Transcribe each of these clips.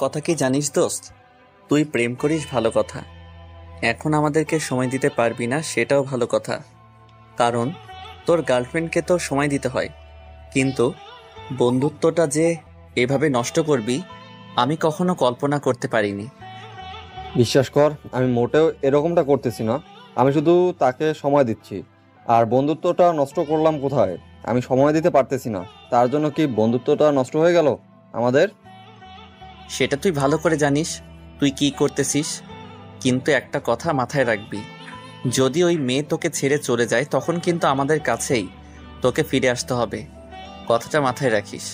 কথা কি জানিস দোস্ত? তুই প্রেম করিস ভালো কথা, এখন আমাদেরকে সময় দিতে পারবি না সেটাও ভালো কথা, কারণ তোর গার্লফ্রেন্ডকে তো সময় দিতে হয়। কিন্তু বন্ধুত্বটা যে এভাবে নষ্ট করবি আমি কখনো কল্পনা করতে পারিনি। বিশ্বাস কর, আমি মোটেও এরকমটা করতেছি না। আমি শুধু তাকে সময় দিচ্ছি। আর বন্ধুত্বটা নষ্ট করলাম কোথায়? আমি সময় দিতে পারতেছি না, তার জন্য কি বন্ধুত্বটা নষ্ট হয়ে গেল আমাদের? সেটা তুই ভালো করে জানিস তুই কি করতেছিস, কিন্তু একটা কথা মাথায় রাখবি, যদি ওই মেয়ে তোকে ছেড়ে চলে যায় তখন কিন্তু আমাদের কাছেই তোকে ফিরে আসতে হবে, কথাটা মাথায় রাখিস।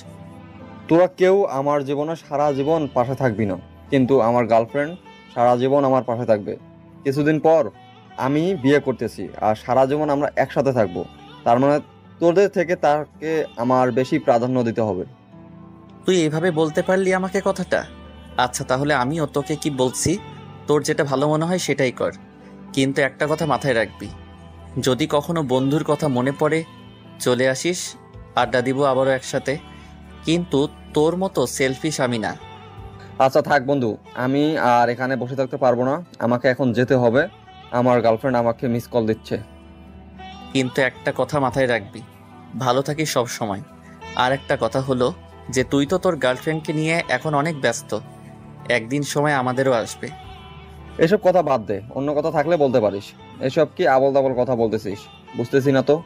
তোরা কেউ আমার জীবনে সারা জীবন পাশে থাকবি না, কিন্তু আমার গার্লফ্রেন্ড সারা জীবন আমার পাশে থাকবে। কিছুদিন পর আমি বিয়ে করতেছি, আর সারা জীবন আমরা একসাথে থাকবো। তার মানে তোদের থেকে তাকে আমার বেশি প্রাধান্য দিতে হবে। তুই এভাবে বলতে পারলি আমাকে কথাটা? আচ্ছা তাহলে আমিও তোকে কি বলছি, তোর যেটা ভালো মনে হয় সেটাই কর, কিন্তু একটা কথা মাথায় রাখবি, যদি কখনো বন্ধুর কথা মনে পড়ে চলে আসিস, আড্ডা দিব আবারও একসাথে, কিন্তু তোর মতো সেলফিশ আমি না। আচ্ছা থাক বন্ধু, আমি আর এখানে বসে থাকতে পারবো না, আমাকে এখন যেতে হবে। আমার গার্লফ্রেন্ড আমাকে মিস কল দিচ্ছে। কিন্তু একটা কথা মাথায় রাখবি, ভালো থাকিস সব সময়। আর একটা কথা হলো যে তুই তো তোর গার্লফ্রেন্ডকে নিয়ে এখন অনেক ব্যস্ত, একদিন সময় আমাদেরও আসবে। এসব কথা বাদ দে, অন্য কথা থাকলে বলতে পারিস। এসব কি আবল তাবল কথা বলতেছিস? বুঝতেছি না তো।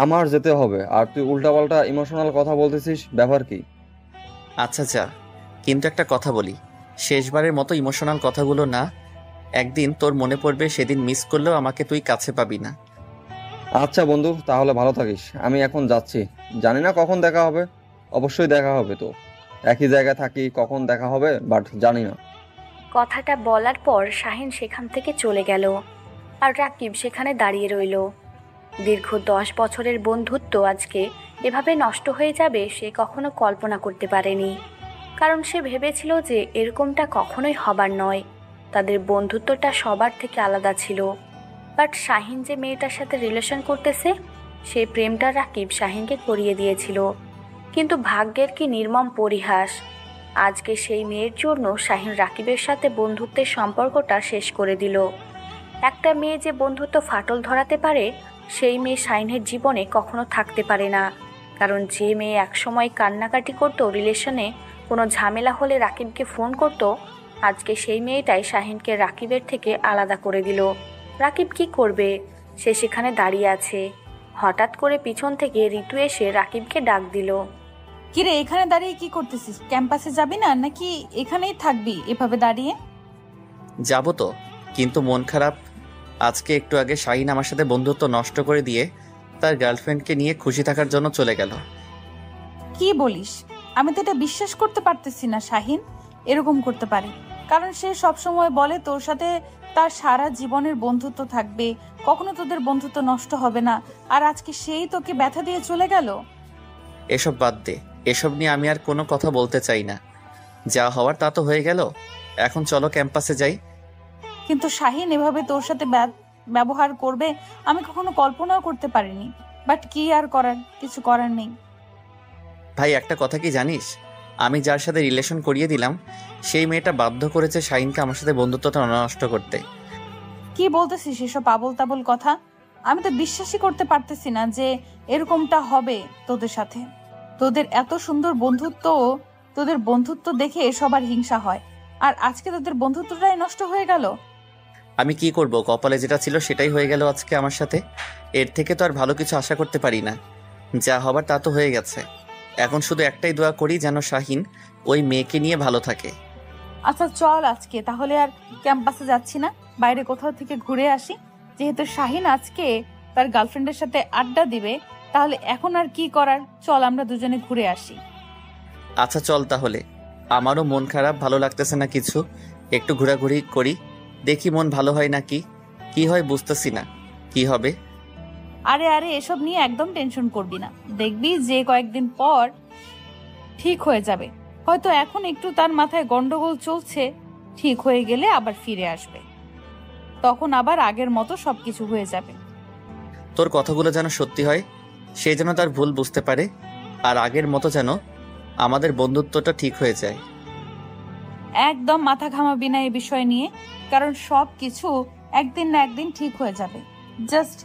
আমার যেতে হবে আর তুই উল্টাপাল্টা ইমোশনাল কথা বলতেছিস, ব্যাপার কি? আচ্ছা যা, কিন্তু একটা কথা বলি, শেষবারের মতো ইমোশনাল কথাগুলো না, একদিন তোর মনে পড়বে, সেদিন মিস করলেও আমাকে তুই কাছে পাবি না। আচ্ছা বন্ধু, তাহলে ভালো থাকিস। আমি এখন যাচ্ছি, জানি না কখন দেখা হবে। অবশ্যই দেখা হবে তো, একই জায়গায় থাকি, কখন দেখা হবে বাট জানি না। কথাটা বলার পর শাহিন সেখান থেকে চলে গেল, আর রাকিব সেখানে দাঁড়িয়ে রইল। দীর্ঘ 10 বছরের বন্ধুত্ব আজকে এভাবে নষ্ট হয়ে যাবে সে কখনো কল্পনা করতে পারেনি। কারণ সে ভেবেছিল যে এরকমটা কখনোই হবার নয়, তাদের বন্ধুত্বটা সবার থেকে আলাদা ছিল। বাট শাহিন যে মেয়েটার সাথে রিলেশন করতেছে, সেই প্রেমটা রাকিব শাহিনকে করিয়ে দিয়েছিল। কিন্তু ভাগ্যের কি নির্মম পরিহাস, আজকে সেই মেয়ের জন্য শাহিন রাকিবের সাথে বন্ধুত্বের সম্পর্কটা শেষ করে দিল। একটা মেয়ে যে বন্ধুত্ব ফাটল ধরাতে পারে, সেই মেয়ে শাহিনের জীবনে কখনো থাকতে পারে না। কারণ যে মেয়ে একসময় কান্নাকাটি করতো, রিলেশনে কোনো ঝামেলা হলে রাকিবকে ফোন করত, আজকে সেই মেয়েটাই শাহিনকে রাকিবের থেকে আলাদা করে দিল। রাকিব কি করবে? সে সেখানে দাঁড়িয়ে আছে। হঠাৎ করে পিছন থেকে ঋতু এসে রাকিবকে ডাক দিল। কিরে, এখানে দাঁড়িয়ে কি করতেছিস? ক্যাম্পাসে যাবি না নাকি এখানেই থাকবি এভাবে দাঁড়িয়ে? যাবো তো, কিন্তু মন খারাপ। আজকে একটু আগে শাহিন আমার সাথে বন্ধুত্ব নষ্ট করে দিয়ে তার গার্লফ্রেন্ডকে নিয়ে খুশি থাকার জন্য চলে গেল। কি বলিস? আমি তো এটা বিশ্বাস করতে পারতেছি না শাহিন এরকম করতে পারে। কারণ সে সবসময় বলে তোর সাথে তার সারা জীবনের বন্ধুত্ব থাকবে, কখনো তোদের বন্ধুত্ব নষ্ট হবে না, আর আজকে সেই তোকে ব্যথা দিয়ে চলে গেল। এসব বাদ দে, এসব নিয়ে আমি আর কোনো কথা বলতে চাই না। যা হওয়ার তা তো হয়ে গেল, এখন চলো ক্যাম্পাসে যাই। কিন্তু শাহিন এভাবে তোর সাথে ব্যবহার করবে আমি কখনো কল্পনাও করতে পারিনি। বাট কি আর করার, কিছু করার নেই। ভাই একটা কথা কি জানিস, আমি যার সাথে রিলেশন করিয়ে দিলাম সেই মেয়েটা বাধ্য করেছে শাহিনকে আমার সাথে বন্ধুত্বটা নষ্ট করতে। কি বলতেছিস এসব আবোল তাবোল কথা? আমি তো বিশ্বাসই করতে পারতেছি না যে এরকমটা হবে তোদের সাথে। তোদের এত সুন্দর বন্ধুত্ব, তোদের বন্ধুত্ব দেখে সবার হিংসা হয়, আর আজকে তোদের বন্ধুত্বটাই নষ্ট হয়ে গেল। আমি কি করব, কপালে যেটা ছিল সেটাই হয়ে গেল আজকে আমার সাথে। এর থেকে তো আর ভালো কিছু আশা করতে পারি না, যা হবার তা তো হয়ে গেছে। এখন শুধু একটাই দোয়া করি যেন শাহিন ওই মেয়েকে নিয়ে ভালো থাকে। আচ্ছা চল আজকে তাহলে আর ক্যাম্পাসে যাচ্ছি না, বাইরে কোথাও থেকে ঘুরে আসি। যেহেতু শাহিন আজকে তার গার্লফ্রেন্ডের সাথে আড্ডা দিবে, তাহলে এখন আর কি করার, চল আমরা দুজনে ঘুরে আসি। আচ্ছা চল তাহলে, আমারও মন খারাপ, ভালো লাগতেছে না কিছু, একটু ঘোরাঘুরি করি, দেখি মন ভালো হয় নাকি কি হয়, বুঝতেছি না কি হবে। আরে আরে এসব নিয়ে একদম টেনশন করবি না, দেখবি যে কয়েকদিন পর ঠিক হয়ে যাবে। হয়তো এখন একটু তার মাথায় গন্ডগোল চলছে, ঠিক হয়ে গেলে আবার ফিরে আসবে, তখন আবার আগের মতো সবকিছু হয়ে যাবে। তোর কথাগুলো যেন সত্যি হয়, সে যেন তার ভুল বুঝতে পারে, আর আগের মতো যেন আমাদের বন্ধুত্বটা ঠিক হয়ে যায়। একদম মাথা ঘামাবি না এই বিষয় নিয়ে, কারণ সব কিছু একদিন না একদিন ঠিক হয়ে যাবে। জাস্ট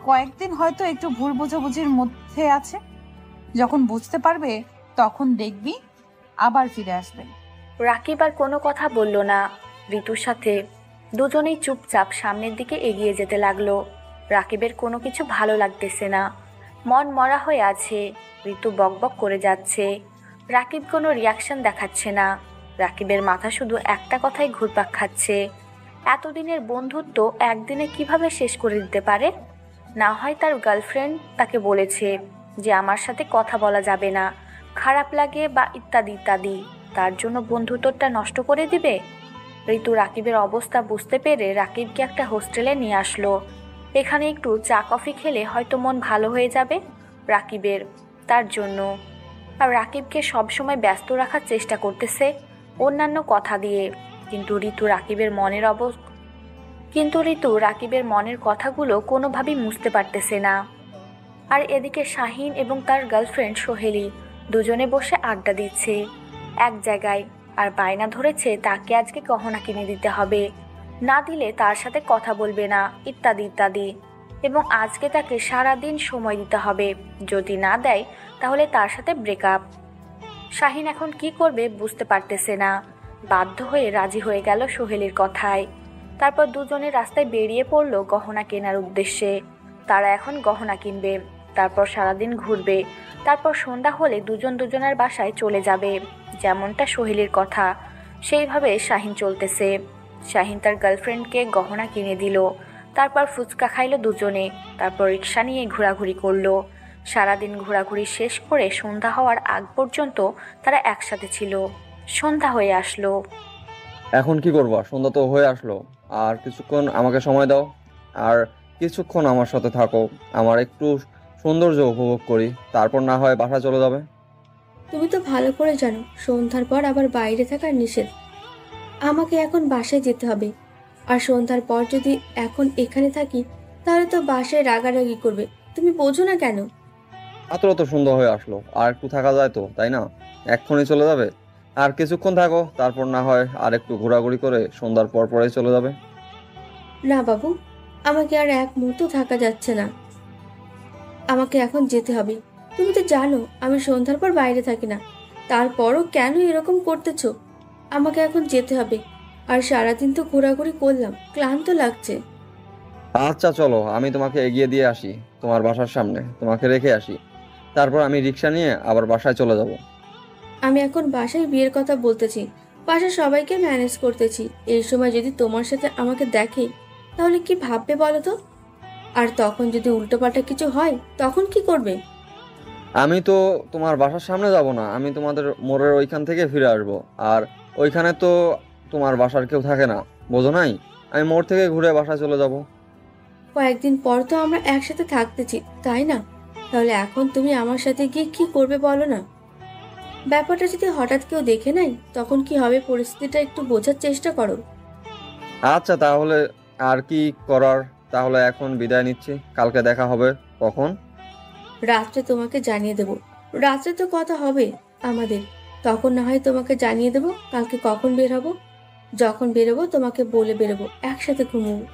কয়েকদিন হয়তো একটু ভুল বোঝাবুঝির মধ্যে আছে, যখন বুঝতে পারবে তখন দেখবি আবার ফিরে আসবে। রাকিব আর কোনো কথা বলল না। ঋতুর সাথে দুজনেই চুপচাপ সামনের দিকে এগিয়ে যেতে লাগলো। রাকিবের কোনো কিছু ভালো লাগতেছে না, মন মরা হয়ে আছে। ঋতু বকবক করে যাচ্ছে, রাকিব কোনো রিয়াকশন দেখাচ্ছে না। রাকিবের মাথা শুধু একটা কথাই ঘুরপাক খাচ্ছে, এতদিনের বন্ধুত্ব একদিনে কিভাবে শেষ করে দিতে পারে? না হয় তার গার্লফ্রেন্ড তাকে বলেছে যে আমার সাথে কথা বলা যাবে না, খারাপ লাগে বা ইত্যাদি ইত্যাদি, তার জন্য বন্ধুত্বটা নষ্ট করে দিবে। ঋতু রাকিবের অবস্থা বুঝতে পেরে রাকিবকে একটা হোস্টেলে নিয়ে আসলো। এখানে একটু চা কফি খেলে হয়তো মন ভালো হয়ে যাবে রাকিবের, তার জন্য। আর রাকিবকে সবসময় ব্যস্ত রাখার চেষ্টা করতেছে অন্যান্য কথা দিয়ে, কিন্তু ঋতু রাকিবের মনের কথাগুলো কোনোভাবেই মুছতে পারতেছে না। আর এদিকে শাহিন এবং তার গার্লফ্রেন্ড সোহেলি দুজনে বসে আড্ডা দিচ্ছে এক জায়গায়, আর বায়না ধরেছে তাকে আজকে গহনা কিনে দিতে হবে, না দিলে তার সাথে কথা বলবে না, ইত্যাদি ইত্যাদি। এবং আজকে তাকে সারাদিন সময় দিতে হবে, যদি না দেয় তাহলে তার সাথে ব্রেকআপ। শাহিন এখন কি করবে বুঝতে পারতেছে না, বাধ্য হয়ে রাজি হয়ে গেল সোহেলির কথায়। তারপর দুজনে রাস্তায় বেরিয়ে পড়ল গহনা কেনার উদ্দেশ্যে। তারা এখন গহনা কিনবে, তারপর সারাদিন ঘুরবে, তারপর সন্ধ্যা হলে দুজন দুজনের বাসায় চলে যাবে। যেমনটা সোহেলির কথা সেইভাবে শাহিন চলতেছে। শাহিন তার গার্লফ্রেন্ডকে গহনা কিনে দিল, তারপর ফুচকা খাইলো দুজনে, তারপর রিক্সা নিয়ে ঘোরাঘুরি করলো। সারাদিন ঘোরাঘুরি শেষ করে সন্ধ্যা হওয়ার আগ পর্যন্ত তারা একসাথে ছিল। সন্ধ্যা হয়ে আসলো। এখন কি করবো? সন্ধ্যা তো হয়ে আসলো, আর কিছুক্ষণ আমাকে সময় দাও, আর কিছুক্ষণ আমার সাথে থাকো, আমার একটু সৌন্দর্য উপভোগ করি, তারপর না হয় বাসায় চলে যাবে। তুমি তো ভালো করে জানো সন্ধ্যার পর আবার বাইরে থাকা নিষেধ। আমাকে এখন বাসায় যেতে হবে, আর সন্ধ্যার পর যদি এখন এখানে থাকি তাহলে তো বাসায় রাগারাগি করবে। তুমি বোঝো না কেন? মাত্র তো সন্ধ্যা হয়ে আসলো, আর একটু থাকা যায় তো, তাই না? এক্ষুনি চলে যাবে? আর কিছুক্ষণ থাকো, তারপর না হয় আর একটু ঘোরাঘুরি করে সন্ধ্যার পর পরে চলে যাবে। না বাবু, আমাকে আর এক মুহূর্ত থাকা যাচ্ছে না, আমাকে এখন যেতে হবে। তুমি তো জানো আমি সন্ধ্যার পর বাইরে থাকি না, তারপরও কেন এরকম করতেছো? আমাকে এখন যেতে হবে, আর সারাদিন তো ঘোরাঘুরি করলাম, ক্লান্ত লাগছে। আচ্ছা চলো, আমি তোমাকে এগিয়ে দিয়ে আসি তোমার বাসার সামনে, তোমাকে রেখে আসি, তারপর আমি রিক্সা নিয়ে আবার বাসায় চলে যাব। আমি এখন বাসায় বিয়ের কথা বলতেছি, বাসার সবাইকে ম্যানেজ করতেছি। এই সময় যদি তোমার সাথে আমাকে দেখে তাহলে কি ভাববে বলো তো? আর তখন যদি উল্টোপাল্টা কিছু হয় তখন কি করবে? আমি তো তোমার বাসার সামনে যাব না, আমি তোমাদের মোড়ের ওইখান থেকে ফিরে আসবো, আর ওইখানে তো তোমার বাসার কেউ থাকে না, বোঝো নাই? আমি মোড় থেকে ঘুরে বাসায় চলে যাব। কয়েকদিন পর তো আমরা একসাথে থাকতেছি, তাই না? তাহলে এখন তুমি আমার সাথে গিয়ে কি করবে বলো না? ব্যাপারটা যদি হঠাৎ কেউ দেখে নেয় তখন কি হবে, পরিস্থিতিটা একটু বোঝার চেষ্টা করো। আচ্ছা তাহলে আর কি করার, তাহলে এখন বিদায় নিচ্ছি, কালকে দেখা হবে। কখন? রাত্রে তোমাকে জানিয়ে দেব। রাত্রে তো কথা হবে আমাদের, তখন না হয় তোমাকে জানিয়ে দেব কালকে কখন বের হবো। যখন বেরোবো তোমাকে বলে বেরোবো, একসাথে ঘুমবো।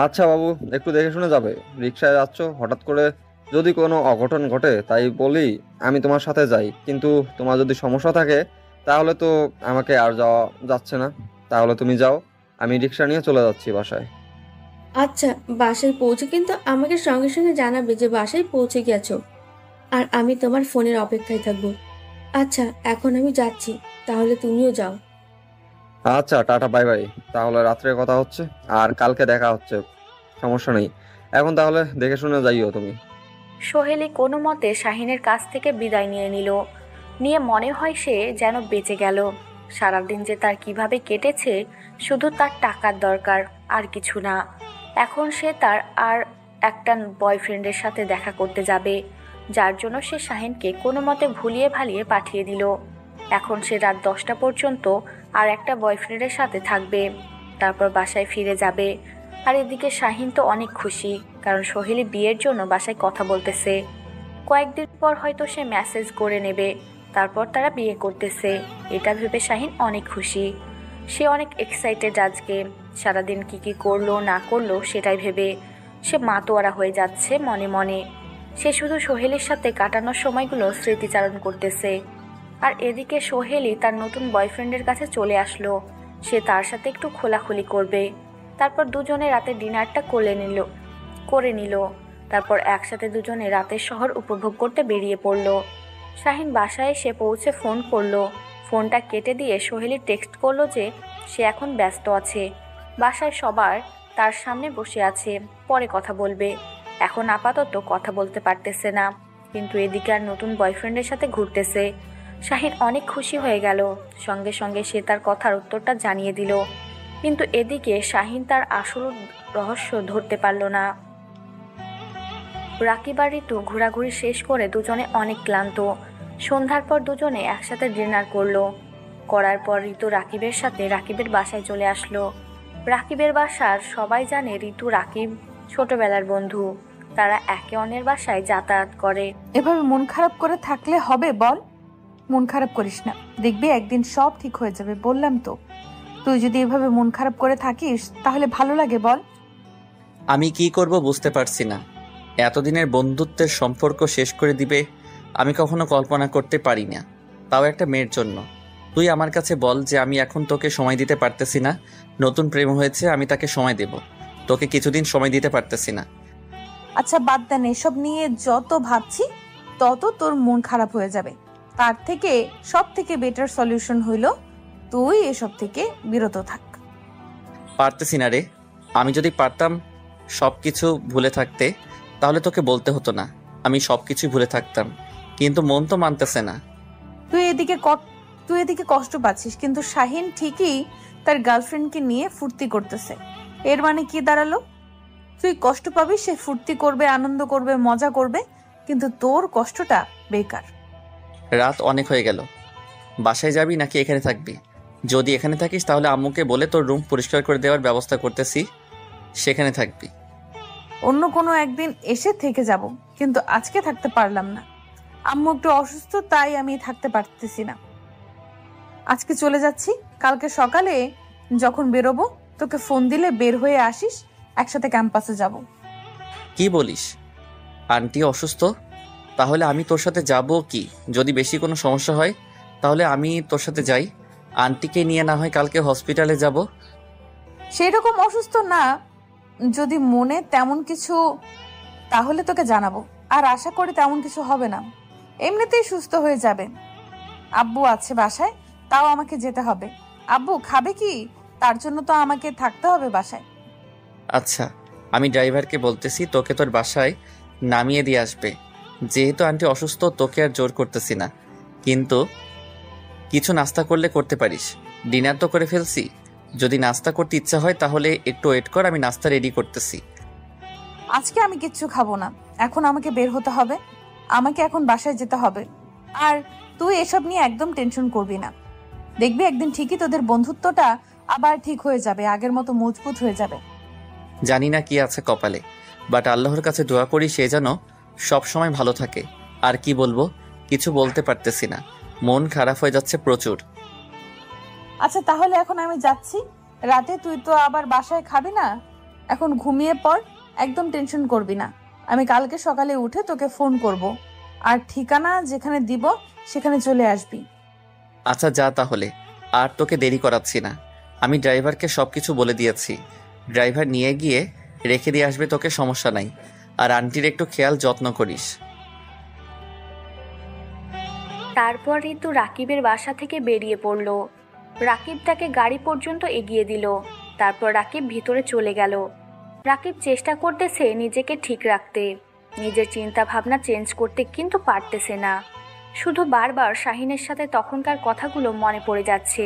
আচ্ছা বাবু, একটু দেখে শুনে যাবে, রিক্সায় যাচ্ছ, হঠাৎ করে যদি কোনো অঘটন ঘটে তাই বলি আমি তোমার সাথে যাই, কিন্তু তোমার যদি সমস্যা থাকে তাহলে তো আমাকে আর যাওয়া যাচ্ছে না, তাহলে তুমি যাও, আমি রিক্সা নিয়ে চলে যাচ্ছি বাসায়। আচ্ছা, বাসায় পৌঁছে কিন্তু আমাকে সঙ্গে সঙ্গে জানাবে যে বাসায় পৌঁছে গেছো, আর আমি তোমার ফোনের অপেক্ষায় থাকবো। আচ্ছা, এখন আমি যাচ্ছি, তাহলে তুমিও যাও। আচ্ছা টাটা, বাই বাই, তাহলে রাত্রে কথা হচ্ছে, আর কালকে দেখা হচ্ছে, সমস্যা নেই। এখন তাহলে দেখে শুনে যাইও তুমি। সোহেলি কোনো মতে শাহিনের কাছ থেকে বিদায় নিয়ে মনে হয় সে যেন বেঁচে গেল। সারাদিন যে তার কিভাবে কেটেছে, শুধু তার টাকার দরকার, আর কিছু না। এখন সে তার আর একটা বয়ফ্রেন্ডের সাথে দেখা করতে যাবে, যার জন্য সে শাহিনকে কোনো মতে ভুলিয়ে ভালিয়ে পাঠিয়ে দিল। এখন সে রাত 10টা পর্যন্ত আর একটা বয়ফ্রেন্ডের সাথে থাকবে, তারপর বাসায় ফিরে যাবে। আর এদিকে শাহিন তো অনেক খুশি, কারণ সোহেলি বিয়ের জন্য বাসায় কথা বলতেছে। কয়েকদিন পর হয়তো সে মেসেজ করে নেবে তারপর তারা বিয়ে করতেছে। এটা ভেবে শাহিন অনেক খুশি। সে অনেক এক্সাইটেড আজকে। সারাদিন কি করলো না করলো সেটাই ভেবে সে মাতোয়ারা হয়ে যাচ্ছে মনে মনে। সে শুধু সোহেলের সাথে কাটানোর সময়গুলো স্মৃতিচারণ করতেছে। আর এদিকে সোহেলই তার নতুন বয়ফ্রেন্ডের কাছে চলে আসলো। সে তার সাথে একটু খোলাখুলি করবে। তারপর দুজনে রাতে ডিনারটা করে নিল। তারপর একসাথে দুজনে রাতের শহর উপভোগ করতে বেরিয়ে পড়লো। শাহিন বাসায় এসে পৌঁছে ফোন করলো। ফোনটা কেটে দিয়ে সোহেলি টেক্সট করলো যে সে এখন ব্যস্ত আছে, বাসায় সবার তার সামনে বসে আছে, পরে কথা বলবে, এখন আপাতত কথা বলতে পারতেছে না। কিন্তু এদিকে আর নতুন বয়ফ্রেন্ডের সাথে ঘুরতেছে। শাহিন অনেক খুশি হয়ে গেল। সঙ্গে সঙ্গে সে তার কথার উত্তরটা জানিয়ে দিল। কিন্তু এদিকে শাহিন তার আসল রহস্য ধরতে পারল না। রাকিব আর ঋতু ঘোরাঘুরি শেষ করে দুজনে অনেক ক্লান্ত। সন্ধ্যার পর দুজনে একসাথে ডিনার করার পর ঋতু রাকিবের সাথে রাকিবের বাসায় চলে আসলো। রাকিবের বাসার সবাই জানে ঋতু রাকিব ছোটবেলার বন্ধু। তারা একে অন্যের বাসায় যাতায়াত করে। এভাবে মন খারাপ করে থাকলে হবে বল? মন খারাপ করিস না, দেখবি একদিন সব ঠিক হয়ে যাবে, বললাম তো। তুই যদি এভাবে মন খারাপ করে থাকিস তাহলে ভালো লাগে বল? আমি কি করব বুঝতে পারছি না। এতদিনের বন্ধুত্বের সম্পর্ক শেষ করে দিবে আমি কখনো কল্পনা করতে পারি না, তাও একটা মেয়ের জন্য। তুই আমার কাছে বল যে আমি এখন তোকে সময় দিতে পারতেছি না। নতুন প্রেম হয়েছে, আমি তাকে সময় দেব, তোকে কিছুদিন সময় দিতে পারতেছি না। আচ্ছা বাদ দেন, এসব নিয়ে যত ভাবছি তত তোর মন খারাপ হয়ে যাবে। তার থেকে সব থেকে বেটার সলিউশন হইল তুই এসব থেকে বিরত থাক। পারতেছি না রে। আমি যদি পারতাম সব কিছু ভুলে থাকতে তাহলে তোকে বলতে হতো না, আমি সব কিছু ভুলে থাকতাম, কিন্তু মন তো মানতেছে না। তুই এদিকে কষ্ট পাচ্ছিস, কিন্তু শাহিন ঠিকই তার গার্লফ্রেন্ডকে নিয়ে ফুর্তি করতেছে। এর মানে কি দাঁড়ালো? তুই কষ্ট পাবি, সে ফুর্তি করবে, আনন্দ করবে, মজা করবে, কিন্তু তোর কষ্টটা বেকার। রাত অনেক হয়ে গেল, বাসায় যাবি নাকি এখানে থাকবি? যদি এখানে থাকিস তাহলে আম্মুকে বলে তোর রুম পরিষ্কার করে দেওয়ার ব্যবস্থা করতেছি, সেখানে থাকবি। অন্য কোনো একদিন এসে থেকে যাব, কিন্তু আজকে থাকতে পারলাম না। আম্মু একটু অসুস্থ, তাই আমি থাকতে পারতেছি না। আজকে চলে যাচ্ছি, কালকে সকালে যখন বেরোবো তোকে ফোন দিলে বের হয়ে আসিস, একসাথে ক্যাম্পাসে যাব। কি বলিস? আন্টি অসুস্থ? তাহলে আমি তোর সাথে যাব কি? যদি বেশি কোনো সমস্যা হয় তাহলে আমি তোর সাথে যাই, আন্টিকে নিয়ে না হয় কালকে হসপিটালে যাব। সেই রকম অসুস্থ না, যদি মনে তেমন কিছু তাহলে তোকে জানাবো, আর আশা করি তেমন কিছু হবে না, এমনিতেই সুস্থ হয়ে যাবে। আব্বু আছে বাসায়, তাও আমাকে যেতে হবে। আব্বু খাবে কি? তার জন্য তো আমাকে থাকতে হবে বাসায়। আচ্ছা, আমি ড্রাইভারকে বলতেছি তোকে তোর বাসায় নামিয়ে দিয়ে আসবে। যেহেতু আন্টি অসুস্থ তোকে আর জোর করতেছি না, কিন্তু কিছু নাস্তা করলে করতে পারিস। ডিনার তো করে ফেলছি, যদি নাস্তা করতে ইচ্ছা হয় তাহলে একটু ওয়েট কর, আমি নাস্তা রেডি করতেছি। আজকে আমি কিচ্ছু খাবো না, এখন আমাকে বের হতে হবে, আমাকে এখন বাসায় যেতে হবে। আর তুই এসব নিয়ে একদম টেনশন করবি না, দেখবি একদিন ঠিকই তোদের বন্ধুত্বটা আবার ঠিক হয়ে যাবে, আগের মতো মজবুত হয়ে যাবে। জানি না কি আছে কপালে, বাট আল্লাহর কাছে দোয়া করি সে যেন সব সময় ভালো থাকে। আর কি বলবো, কিছু বলতে পারতেছি না, মন খারাপ হয়ে যাচ্ছে প্রচুর। আচ্ছা তাহলে এখন আমি যাচ্ছি, রাতে তুই তো আবার বাসায় খাবি না, এখন ঘুমিয়ে পড়, একদম টেনশন করবি না। আমি কালকে সকালে উঠে তোকে ফোন করব, আর ঠিকানা যেখানে দিব সেখানে চলে আসবি। আচ্ছা যা তাহলে, আর তোকে দেরি করাচ্ছি না। আমি ড্রাইভারকে সবকিছু বলে দিয়েছি, ড্রাইভার নিয়ে গিয়ে রেখে দিয়ে আসবে তোকে, সমস্যা নাই। আর আন্টির একটু খেয়াল যত্ন করিস। তারপর ঋতু রাকিবের বাসা থেকে বেরিয়ে পড়ল। রাকিব তাকে গাড়ি পর্যন্ত এগিয়ে দিল। তারপর রাকিব ভিতরে চলে গেল। রাকিব চেষ্টা করতেছে নিজেকে ঠিক রাখতে, নিজের চিন্তা ভাবনা চেঞ্জ করতে, কিন্তু পারতেছে না। শুধু বারবার শাহিনের সাথে তখনকার কথাগুলো মনে পড়ে যাচ্ছে।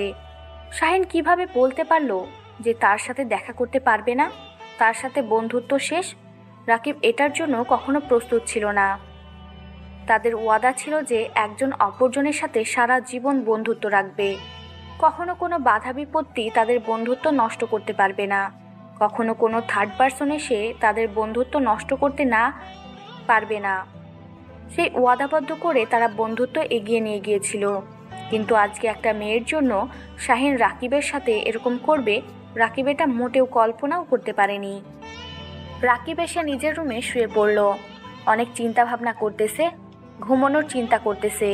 শাহিন কিভাবে বলতে পারলো যে তার সাথে দেখা করতে পারবে না, তার সাথে বন্ধুত্ব শেষ? রাকিব এটার জন্য কখনো প্রস্তুত ছিল না। তাদের ওয়াদা ছিল যে একজন অপরজনের সাথে সারা জীবন বন্ধুত্ব রাখবে। কখনো কোনো বাধা বিপত্তি তাদের বন্ধুত্ব নষ্ট করতে পারবে না, কখনো কোনো থার্ড পার্সন এসে তাদের বন্ধুত্ব নষ্ট করতে না পারবে না। সেই ওয়াদাবদ্ধ করে তারা বন্ধুত্ব এগিয়ে নিয়ে গিয়েছিল। কিন্তু আজকে একটা মেয়ের জন্য শাহিন রাকিবের সাথে এরকম করবে, রাকিব এটা মোটেও কল্পনাও করতে পারেনি। রাকিব এসে নিজের রুমে শুয়ে পড়ল। অনেক চিন্তা ভাবনা করতেছে, ঘুমানোর চিন্তা করতেছে,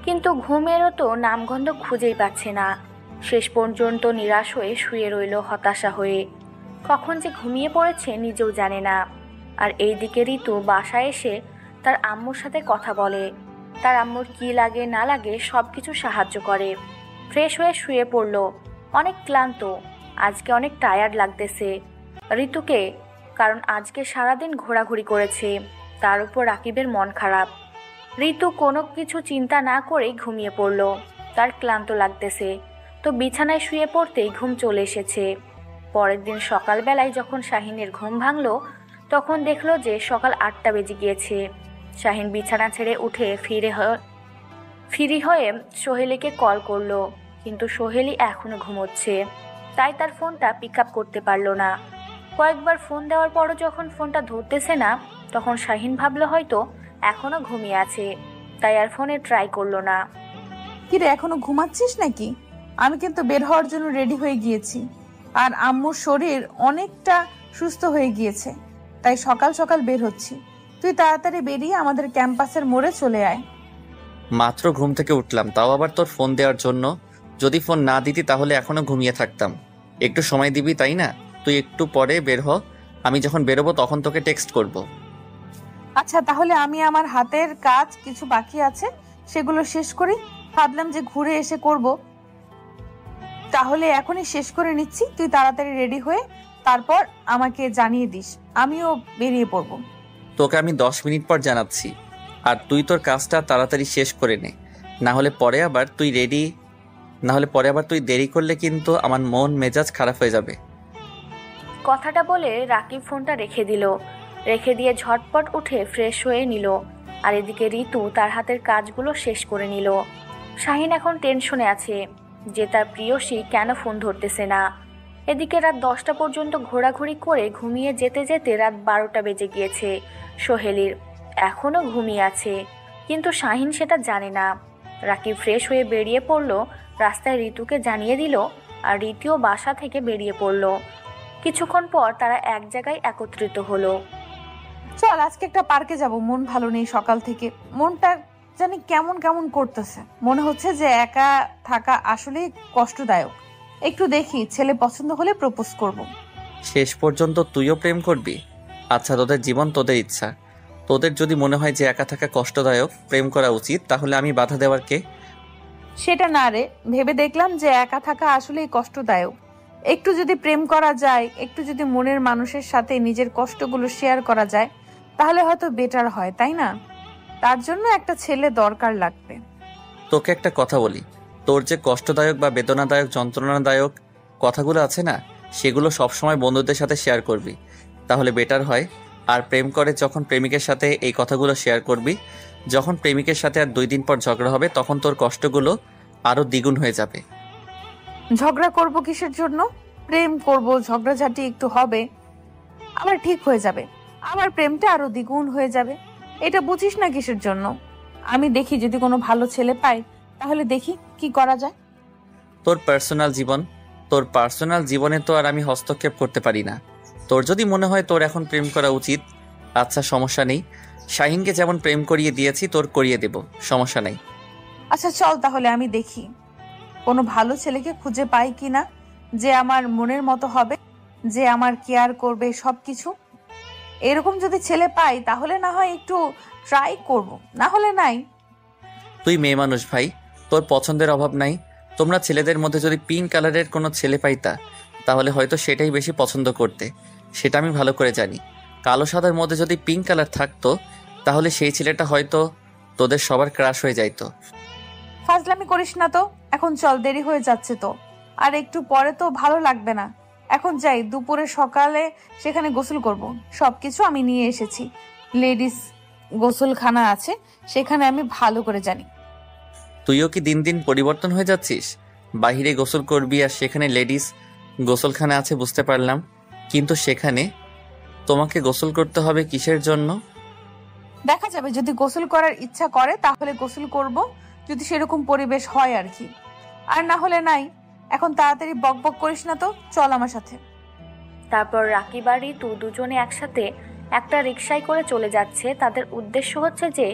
কিন্তু ঘুমেরও তো নামগন্ধ খুঁজেই পাচ্ছে না। শেষ পর্যন্ত নিরাশ হয়ে শুয়ে রইল হতাশা হয়ে। কখন যে ঘুমিয়ে পড়েছে নিজেও জানে না। আর এইদিকে ঋতু বাসায় এসে তার আম্মুর সাথে কথা বলে। তার আম্মুর কি লাগে না লাগে সব কিছু সাহায্য করে। ফ্রেশ হয়ে শুয়ে পড়ল। অনেক ক্লান্ত, আজকে অনেক টায়ার্ড লাগতেছে ঋতুকে, কারণ আজকে সারাদিন ঘোরাঘুরি করেছে। তার উপর রাকিবের মন খারাপ। ঋতু কোনো কিছু চিন্তা না করেই ঘুমিয়ে পড়ল। তার ক্লান্ত লাগতেছে, তো বিছানায় শুয়ে পড়তেই ঘুম চলে এসেছে। পরের দিন সকালবেলায় যখন শাহিনের ঘুম ভাঙল, তখন দেখলো যে সকাল 8টা বেজে গিয়েছে। শাহিন বিছানা ছেড়ে উঠে ফ্রি হয়ে সোহেলিকে কল করলো, কিন্তু সোহেলি এখনো ঘুমোচ্ছে, তাই তার ফোনটা পিক আপ করতে পারলো না। কয়েকবার ফোন দেওয়ার পরও যখন ফোনটা ধরতেছে না, তখন শাহিন ভাবলো হয়তো এখনো ঘুমিয়ে আছে, তাই আর ফোনে ট্রাই করলো না। কিরে, এখনো ঘুমাচ্ছিস নাকি? আমি কিন্তু বের হওয়ার জন্য রেডি হয়ে গিয়েছি। আর আম্মুর শরীর অনেকটা সুস্থ হয়ে গিয়েছে, তাই সকাল সকাল বের হচ্ছি। তুই তাড়াতাড়ি বেরিয়ে আমাদের ক্যাম্পাসের মোড়ে চলে আয়। মাত্র ঘুম থেকে উঠলাম, তাও আবার তোর ফোন দেওয়ার জন্য? যদি ফোন না দিতি তাহলে এখনো ঘুমিয়ে থাকতাম। একটু সময় দিবি তাই না? তুই একটু পরে বের হ, আমি যখন বেরোবো তখন তোকে টেক্সট করব। আচ্ছা, তাহলে আমি আমার হাতের কাজ কিছু বাকি আছে সেগুলো শেষ করি। ভাবলাম যে ঘুরে এসে করব, তাহলে এখনই শেষ করে নিচ্ছি। তুই তাড়াতাড়ি রেডি হয়ে তারপর আমাকে জানিয়ে দিস, আমিও বেরিয়ে পড়ব। তোকে আমি 10 মিনিট পর জানাচ্ছি, আর তুই তোর কাজটা তাড়াতাড়ি শেষ করে নে, না হলে পরে আবার তুই দেরি করলে কিন্তু আমার মন মেজাজ খারাপ হয়ে যাবে। কথাটা বলে রাকিব ফোনটা রেখে দিল। রেখে দিয়ে ঝটপট উঠে ফ্রেশ হয়ে নিল। আর এদিকে ঋতু তার হাতের কাজগুলো শেষ করে নিল। শাহিন এখন টেনশনে আছে যে তার প্রিয়সী কেন ফোন ধরতেছে না। এদিকে রাত 10টা পর্যন্ত ঘোরাঘুরি করে ঘুমিয়ে যেতে যেতে রাত 12টা বেজে গিয়েছে সোহেলির। এখনও ঘুমিয়ে আছে, কিন্তু শাহিন সেটা জানে না। রাকিব ফ্রেশ হয়ে বেরিয়ে পড়ল, রাস্তায় ঋতুকে জানিয়ে দিল, আর ঋতুও বাসা থেকে বেরিয়ে পড়ল। কিছুক্ষণ পর তারা এক জায়গায় একত্রিত হলো। চল আজকে একটা পার্কে যাব, মন ভালো নেই সকাল থেকে। মনটা জানি কেমন কেমন করতেছে, মনে হচ্ছে যে একা থাকা আসলে কষ্টদায়ক। একটু দেখি, ছেলে পছন্দ হলে প্রপোজ করব। শেষ পর্যন্ত তুইও প্রেম করবি? আচ্ছা, তোদের জীবন, তোদের ইচ্ছা। তোদের যদি মনে হয় যে একা থাকা কষ্টদায়ক, প্রেম করা উচিত, তাহলে আমি বাধা দেওয়ার কে? সেটা না রে, ভেবে দেখলাম যে একা থাকা আসলেই কষ্টদায়ক। একটু যদি প্রেম করা যায়, একটু যদি মনের মানুষের সাথে নিজের কষ্টগুলো শেয়ার করা যায়, তাহলে হয়তো বেটার হয়, তাই না? তার জন্য একটা ছেলে দরকার লাগবে। তোকে একটা কথা বলি, তোর যে কষ্টদায়ক বা বেদনাদায়ক, যন্ত্রণাদায়ক কথাগুলো আছে না, সেগুলো সবসময় বন্ধুদের সাথে শেয়ার করবি, তাহলে বেটার হয়। আর প্রেম করে যখন প্রেমিকের সাথে এই কথাগুলো শেয়ার করবি, যখন প্রেমিকের সাথে আর 2 দিন পর ঝগড়া হবে, তখন তোর কষ্টগুলো আরো দ্বিগুণ হয়ে যাবে। ঝগড়া করব কিসের জন্য? প্রেম করব, ঝগড়াঝাটি একটু হবে, আবার ঠিক হয়ে যাবে, আমার প্রেমটা আরো দ্বিগুণ হয়ে যাবে। এটা বুঝিস না কিসের জন্য? আমি দেখি যদি কোনো ভালো ছেলে পাই, তাহলে দেখি কি করা যায়। তোর পার্সোনাল জীবনে তো আর আমি হস্তক্ষেপ করতে পারি না। তোর যদি মনে হয় তোর এখন প্রেম করা উচিত, আচ্ছা সমস্যা নেই। শাহিনকে যেমন প্রেম করিয়ে দিয়েছি, তোর করিয়ে দেব, সমস্যা নেই। আচ্ছা চল, তাহলে আমি দেখি কোনো ভালো ছেলেকে খুঁজে পাই কিনা, যে আমার মনের মতো হবে, যে আমার কেয়ার করবে সবকিছু। এরকম যদি ছেলে পাই তাহলে না হয় একটু ট্রাই করব, না হলে নাই। তুই মেয়ে মানুষ ভাই, তোর পছন্দের অভাব নাই। তোমরা ছেলেদের মধ্যে যদি পিঙ্ক কালারের কোনো ছেলে পাইতা, তাহলে হয়তো সেটাই বেশি পছন্দ করতে, সেটা আমি ভালো করে জানি। কালো সাদার মধ্যে যদি পিঙ্ক কালার থাকতো, তাহলে সেই ছেলেটা হয়তো তোদের সবার ক্রাশ হয়ে যাইতো। ফাজলামি করিস না তো, এখন চল, দেরি হয়ে যাচ্ছে তো, আর একটু পরে তো ভালো লাগবে না। এখন যাই, দুপুরে সকালে সেখানে গোসল করব। সবকিছু আমি নিয়ে এসেছি, লেডিস গোসলখানা আছে, সেখানে আমি ভালো করে জানি। তুইও কি দিন দিন পরিবর্তন হয়ে যাচ্ছিস? বাহিরে গোসল করবি আর সেখানে লেডিস গোসলখানা আছে বুঝতে পারলাম, কিন্তু সেখানে তোমাকে গোসল করতে হবে কিসের জন্য? দেখা যাবে, যদি গোসল করার ইচ্ছা করে তাহলে গোসল করব, যদি সেরকম পরিবেশ হয় আর কি। আর না হলে নাই। এখন তাড়াতাড়ি বকবক করিস না তো, চল আমার সাথে। তারপর রাকিব আর ঋতু দুজনে একসাথে একটা রিকশায় করে চলে যাচ্ছে। তাদের উদ্দেশ্য হচ্ছে যে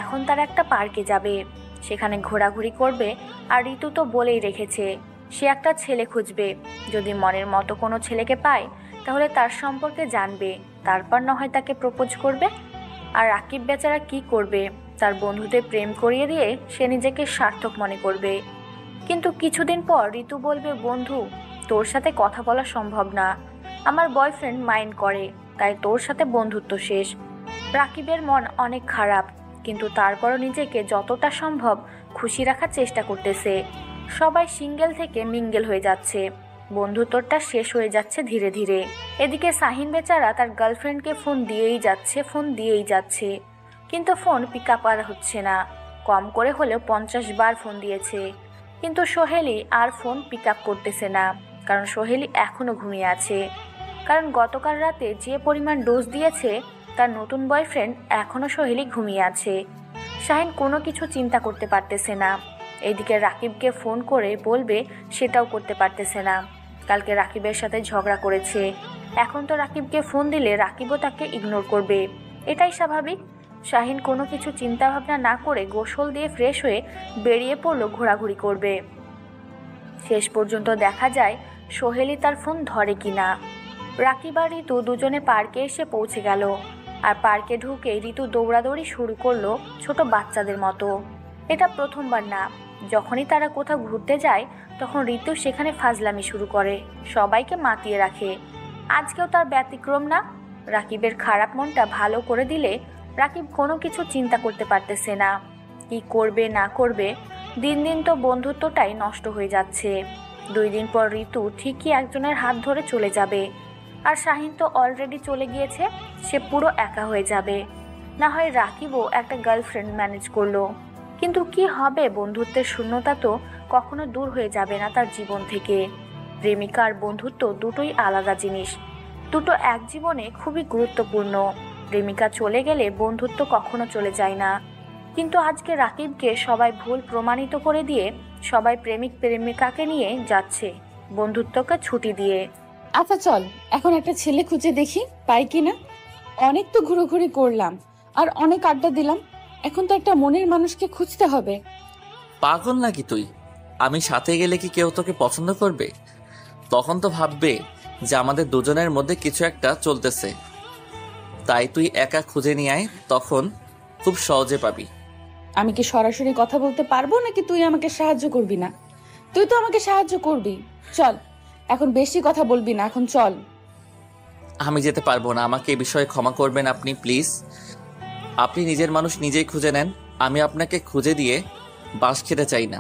এখন তারা একটা পার্কে যাবে, সেখানে ঘোরাঘুরি করবে। আর ঋতু তো বলেই রেখেছে সে একটা ছেলে খুঁজবে, যদি মনের মতো কোনো ছেলেকে পায় তাহলে তার সম্পর্কে জানবে, তারপর না হয় তাকে প্রপোজ করবে। আর রাকিব বেচারা কি করবে, তার বন্ধুদের প্রেম করিয়ে দিয়ে সে নিজেকে সার্থক মনে করবে। কিন্তু কিছুদিন পর ঋতু বলবে, বন্ধু তোর সাথে কথা বলা সম্ভব না, আমার বয়ফ্রেন্ড মাইন্ড করে, তাই তোর সাথে বন্ধুত্ব শেষ। রাকিবের মন অনেক খারাপ, কিন্তু তারপরও নিজেকে যতটা সম্ভব খুশি রাখার চেষ্টা করতেছে। সবাই সিঙ্গেল থেকে মিঙ্গেল হয়ে যাচ্ছে, বন্ধুত্বটা শেষ হয়ে যাচ্ছে ধীরে ধীরে। এদিকে শাহিন বেচারা তার গার্লফ্রেন্ডকে ফোন দিয়েই যাচ্ছে, কিন্তু ফোন পিক আপ করা হচ্ছে না। কম করে হলেও 50 বার ফোন দিয়েছে, কিন্তু সোহেলি আর ফোন পিক আপ করতেছে না, কারণ সোহেলি এখনো ঘুমিয়ে আছে। কারণ গতকাল রাতে যে পরিমাণ ডোজ দিয়েছে, তার নতুন বয়ফ্রেন্ড এখনো সোহেলি ঘুমিয়ে আছে। শাহিন কোনো কিছু চিন্তা করতে পারতেছে না। এইদিকে রাকিবকে ফোন করে বলবে, সেটাও করতে পারতেছে না। কালকে রাকিবের সাথে ঝগড়া করেছে, এখন তো রাকিবকে ফোন দিলে রাকিবও তাকে ইগনোর করবে, এটাই স্বাভাবিক। শাহিন কোনো কিছু চিন্তা ভাবনা না করে গোসল দিয়ে ফ্রেশ হয়ে বেরিয়ে পড়লো ঘোরাঘুরি করবে। শেষ পর্যন্ত দেখা যায় সোহেলি তার ফোন ধরে কিনা। রাকিব আর ঋতু দুজনে পার্কে এসে পৌঁছে গেল। আর পার্কে ঢুকে ঋতু দৌড়াদৌড়ি শুরু করলো ছোট বাচ্চাদের মতো। এটা প্রথমবার না, যখনই তারা কোথাও ঘুরতে যায় তখন ঋতু সেখানে ফাজলামি শুরু করে, সবাইকে মাতিয়ে রাখে। আজকেও তার ব্যতিক্রম না। রাকিবের খারাপ মনটা ভালো করে দিলে রাকিব কোনো কিছু চিন্তা করতে পারতেছে না, কি করবে না করবে। দিন দিন তো বন্ধুত্বটাই নষ্ট হয়ে যাচ্ছে। 2 দিন পর ঋতু ঠিকই একজনের হাত ধরে চলে যাবে। আর শাহিন তো অলরেডি চলে গিয়েছে, সে পুরো একা হয়ে যাবে। না হয় রাকিবও একটা গার্লফ্রেন্ড ম্যানেজ করলো, কিন্তু কি হবে, বন্ধুত্বের শূন্যতা তো কখনো দূর হয়ে যাবে না তার জীবন থেকে। প্রেমিকা আর বন্ধুত্ব দুটোই আলাদা জিনিস, দুটো এক জীবনে খুবই গুরুত্বপূর্ণ। প্রেমিকা চলে গেলে বন্ধুত্ব কখনো চলে যায় না। কিন্তু আজকে রাকিবকে সবাই ভুল প্রমাণিত করে দিয়ে সবাই প্রেমিক প্রেমিকাকে নিয়ে যাচ্ছে বন্ধুত্বকে ছুটি দিয়ে। আচ্ছা চল, এখন একটা ছেলে খুঁজে দেখি পাই কিনা। অনেক তো ঘুরোঘুরি করলাম আর অনেক আড্ডা দিলাম, এখন তো একটা মনের মানুষকে খুঁজতে হবে। পাগল নাকি তুই? আমি সাথে গেলে কি কেউ তোকে পছন্দ করবে? তখন তো ভাববে যে আমাদের দুজনের মধ্যে কিছু একটা চলতেছে। তাই তুই একা খুঁজে নিয়ে আয়, তখন খুব সহজে পাবি। আমি কি সরাসরি কথা বলতে পারবো নাকি তুই আমাকে সাহায্য করবি না? তুই তো আমাকে সাহায্য করবি। চল, এখন বেশি কথা বলবি না, এখন চল। আমি যেতে পারবো না, আমাকে এই বিষয়ে ক্ষমা করবেন আপনি প্লিজ। আপনি নিজের মানুষ নিজেই খুঁজে নেন, আমি আপনাকে খুঁজে দিয়ে বাস খেতে চাই না।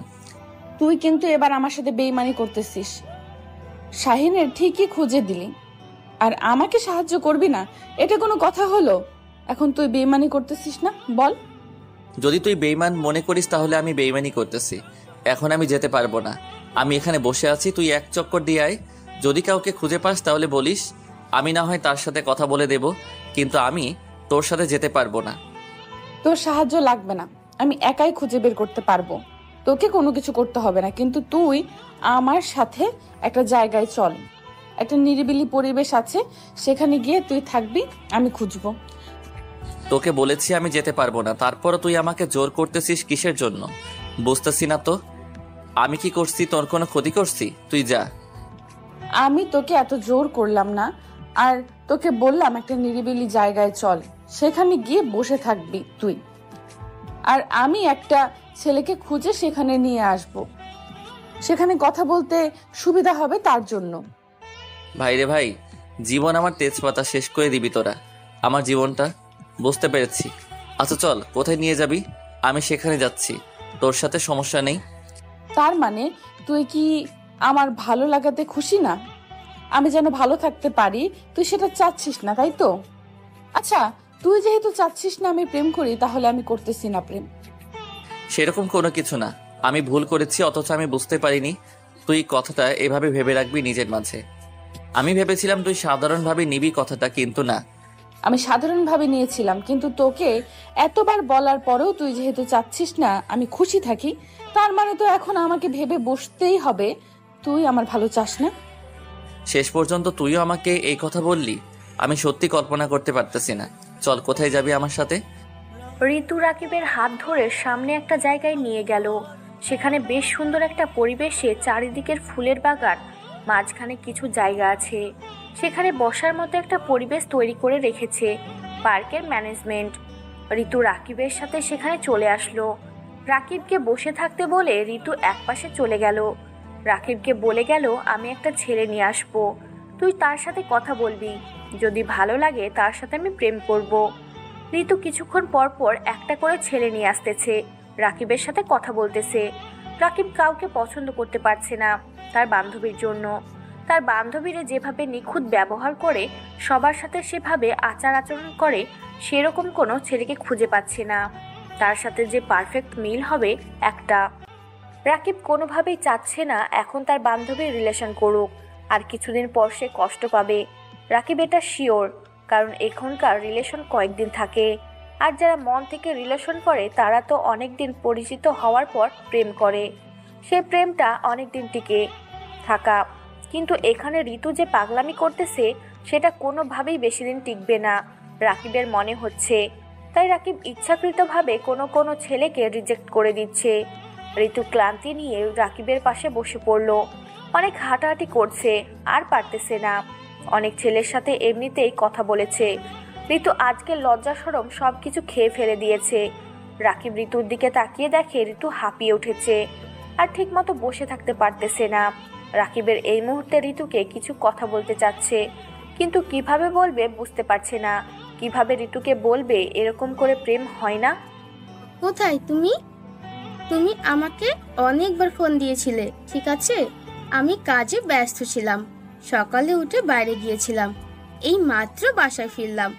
তুই কিন্তু এবার আমার সাথে বেইমানি করতেছিস। শাহিনের ঠিকই খুঁজে দিলি আর আমাকে সাহায্য করবি না, এটা কোনো কথা হলো? এখন তুই বেইমানি করতেছিস না, বল। যদি তুই বেইমান মনে করিস তাহলে আমি বেইমানি করতেছি। এখন আমি যেতে পারবো না, আমি এখানে বসে আছি, তুই এক চক্কর দিয়ে আয়। যদি কাউকে খুঁজে পাস তাহলে বলিস, আমি না হয় তার সাথে কথা বলে দেব, কিন্তু আমি তোর সাথে যেতে পারবো না। তোর সাহায্য লাগবে না, আমি একাই খুঁজে বের করতে পারবো, তোকে কোনো কিছু করতে হবে না। কিন্তু তুই আমার সাথে একটা জায়গায় চল, একটা নিরিবিলি পরিবেশ আছে, সেখানে গিয়ে তুই থাকবি, আমি খুঁজবো। তোকে বলেছি আমি যেতে পারবো না, তারপরও তুই আমাকে জোর করতেছিস কিসের জন্য বুঝতেছি না তো। আমি কি করছি? তোর কোনো ক্ষতি করছি? তুই যা। আমি তোকে এত জোর করলাম না, আর তোকে বললাম একটা নিরিবিলি জায়গায় চল, সেখানে গিয়ে বসে থাকবি তুই, আর আমি একটা ছেলেকে খুঁজে সেখানে নিয়ে আসব, সেখানে কথা বলতে সুবিধা হবে তার জন্য। ভাই রে ভাই, জীবন আমার তেজপাতা শেষ করে দিবি তোরা আমার জীবনটা। বুঝতে পেরেছি। আচ্ছা চল, কোথায় নিয়ে যাবি? আমি সেখানে যাচ্ছি, তোর সাথে সমস্যা নেই। তার মানে তুই কি আমার ভালো লাগাতে খুশি না? আমি যেন ভালো থাকতে পারি তুই সেটা চাচ্ছিস না, তাই তো? আচ্ছা, তুই যেহেতু চাচ্ছিস না আমি প্রেম করি, তাহলে আমি করতেছি না প্রেম। সেরকম কোনো কিছু না, আমি ভুল করেছি, অথচ আমি বুঝতে পারিনি। তুই কথাটা এভাবে ভেবে রাখবি নিজের মাঝে। আমি ভেবেছিলাম তুই সাধারণভাবে নিবি কথাটা, কিন্তু না, আমি সাধারণভাবে নিয়েছিলাম, কিন্তু তোকে এতবার বলার পরেও তুই যেহেতু চাচ্ছিস না আমি খুশি থাকি, তার মানে তো এখন আমাকে ভেবে বসতেই হবে তুই আমার ভালো চাস না। শেষ পর্যন্ত তুইও আমাকে এই কথা বললি। আমি সত্যি কল্পনা করতে পারতেছি না। চল, কোথায় যাবি আমার সাথে? ঋতু রাকিবের হাত ধরে সামনে একটা জায়গায় নিয়ে গেল। সেখানে বেশ সুন্দর একটা পরিবেশে, চারিদিকের ফুলের বাগান, মাঝখানে কিছু জায়গা আছে। সেখানে বসার মতো একটা পরিবেশ তৈরি করে রেখেছে পার্কের ম্যানেজমেন্ট। ঋতু রাকিবের সাথে সেখানে চলে আসলো। রাকিবকে বসে থাকতে বলে ঋতু একপাশে চলে গেল। রাকিবকে বলে গেল, আমি একটা ছেলে নিয়ে আসবো, তুই তার সাথে কথা বলবি, যদি ভালো লাগে তার সাথে আমি প্রেম করব। ঋতু কিছুক্ষণ পর পর একটা করে ছেলে নিয়ে আসতেছে, রাকিবের সাথে কথা বলতেছে। রাকিব কাউকে পছন্দ করতে পারছে না তার বান্ধবীর জন্য। তার বান্ধবীরা যেভাবে নিখুঁত ব্যবহার করে, সবার সাথে সেভাবে আচার আচরণ করে, সেরকম কোনো ছেলেকে খুঁজে পাচ্ছে না তার সাথে যে পারফেক্ট মিল হবে একটা। রাকিব কোনোভাবেই চাচ্ছে না এখন তার বান্ধবীর রিলেশন করুক, আর কিছুদিন পর সে কষ্ট পাবে। রাকিব এটা শিওর, কারণ এখনকার রিলেশন কয়েকদিন থাকে, আর যারা মন থেকে রিলেশন করে তারা তো অনেক দিন পরিচিত হওয়ার পর প্রেম করে, সে প্রেমটা অনেক দিন টিকে থাকা। কিন্তু এখানে ঋতু যে পাগলামি করতেছে সেটা কোনোভাবেই বেশি দিন টিকবে না রাকিবের মনে হচ্ছে। তাই রাকিব ইচ্ছাকৃতভাবে কোনো ছেলেকে রিজেক্ট করে দিচ্ছে। ঋতু ক্লান্তি নিয়ে রাকিবের পাশে বসে পড়ল। অনেক হাঁটাহাঁটি করছে, আর পারতেছে না। অনেক ছেলের সাথে এমনিতেই কথা বলেছে। ঋতু আজকে লজ্জা শরম সবকিছু খেয়ে ফেলে দিয়েছে। রাকিব ঋতুর দিকে তাকিয়ে দেখে ঋতু হাঁপিয়ে উঠেছে, আর ঠিকমতো বসে থাকতে পারতেছে না। রাকিবের এই মুহূর্তে ঋতুকে কিছু কথা বলতে চাচ্ছে, কিন্তু কিভাবে বলবে বুঝতে পারছে না। কিভাবে ঋতুকে বলবে এরকম করে প্রেম হয় না। কোথায় তুমি? তুমি আমাকে অনেকবার ফোন দিয়েছিলে, ঠিক আছে? আমি কাজে ব্যস্ত ছিলাম, সকালে উঠে বাইরে গিয়েছিলাম, এই মাত্র বাসায় ফিরলাম।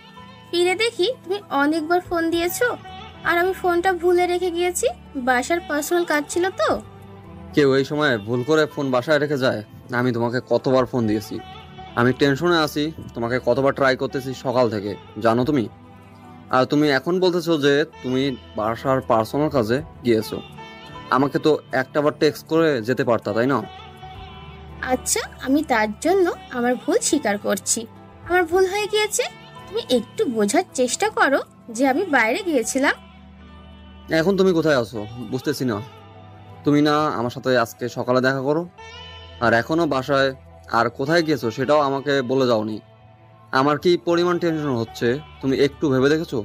ফিরে দেখি তুমি অনেকবার ফোন দিয়েছো, আর আমি ফোনটা ভুলে রেখে গিয়েছি, বাসার পার্সোনাল কাজ ছিল তো। কেউ এই সময় ভুল করে ফোন বাসায় রেখে যায়? আমি তোমাকে কতবার ফোন দিয়েছি, আমি টেনশনে আছি, তোমাকে কতবার ট্রাই করতেছি সকাল থেকে, জানো তুমি? আর তুমি এখন বলতেছো যে তুমি বাসার পার্সোনাল কাজে গিয়েছো। আমাকে তো একটাবার টেক্সট করে যেতে পারতা, তাই না? আচ্ছা, আমি তার জন্য আমার ভুল স্বীকার করছি, আমার ভুল হয়ে গিয়েছে। তুমি একটু বোঝার চেষ্টা করো যে আমি বাইরে গিয়েছিলাম। এখন তুমি কোথায় আছো বুঝতেছি না। তুমি না আমার সাথে আজকে সকালে দেখা করো, আর এখনো বাসায়, আর কোথায় গিয়েছো সেটাও আমাকে বলে যাওনি। আমার কি পরিমাণ টেনশন হচ্ছে তুমি একটু ভেবে দেখেছো?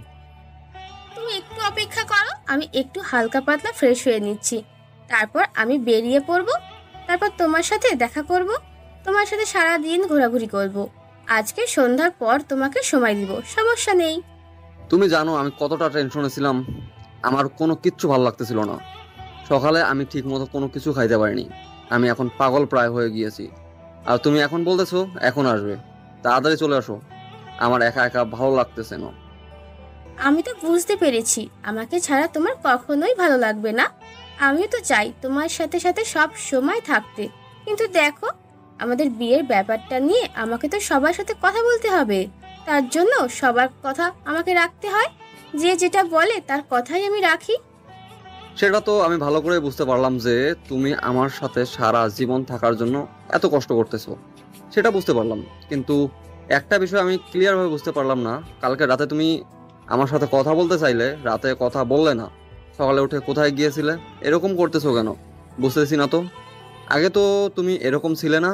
তুমি একটু অপেক্ষা করো, আমি একটু হালকা পাতলা ফ্রেশ হয়ে নিচ্ছি, তারপর আমি বেরিয়ে পড়বো। তারপর তোমার সাথে দেখা করব, তোমার সাথে সারা দিন ঘোরাঘুরি করব। আজকে সন্ধ্যার পর তোমাকে সময় দিব, সমস্যা নেই। তুমি জানো আমি কতটা টেনশনে ছিলাম, আমার কোনো কিচ্ছু ভালো লাগতেছিল না। সকালে আমি ঠিক মতো কোনো কিছু খাইতে পারিনি, আমি এখন পাগল প্রায় হয়ে গিয়েছি। আর তুমি এখন বলতেছো এখন আসবে, তাড়াতাড়ি চলে আসো, আমার একা একা ভালো লাগতেছে না। আমি তো বুঝতে পেরেছি আমাকে ছাড়া তোমার কখনোই ভালো লাগবে না। আমিও তো চাই তোমার সাথে সাথে সব সময় থাকতে, কিন্তু দেখো আমাদের বিয়ের ব্যাপারটা নিয়ে আমাকে তো সবার সাথে কথা বলতে হবে, তার জন্য সবার কথা আমাকে রাখতে হয়। যে যেটা বলে তার কথাই আমি রাখি। সেটা তো আমি ভালো করে বুঝতে পারলাম যে তুমি আমার সাথে সারা জীবন থাকার জন্য এত কষ্ট করতেছো, সেটা বুঝতে পারলাম। কিন্তু একটা বিষয় আমি ক্লিয়ারভাবে বুঝতে পারলাম না, কালকে রাতে তুমি আমার সাথে কথা বলতে চাইলে রাতে কথা বললে না, সকালে উঠে কোথায় গিয়েছিলে, এরকম করতেছো কেন বুঝতেছি না তো। আগে তো তুমি এরকম ছিলে না।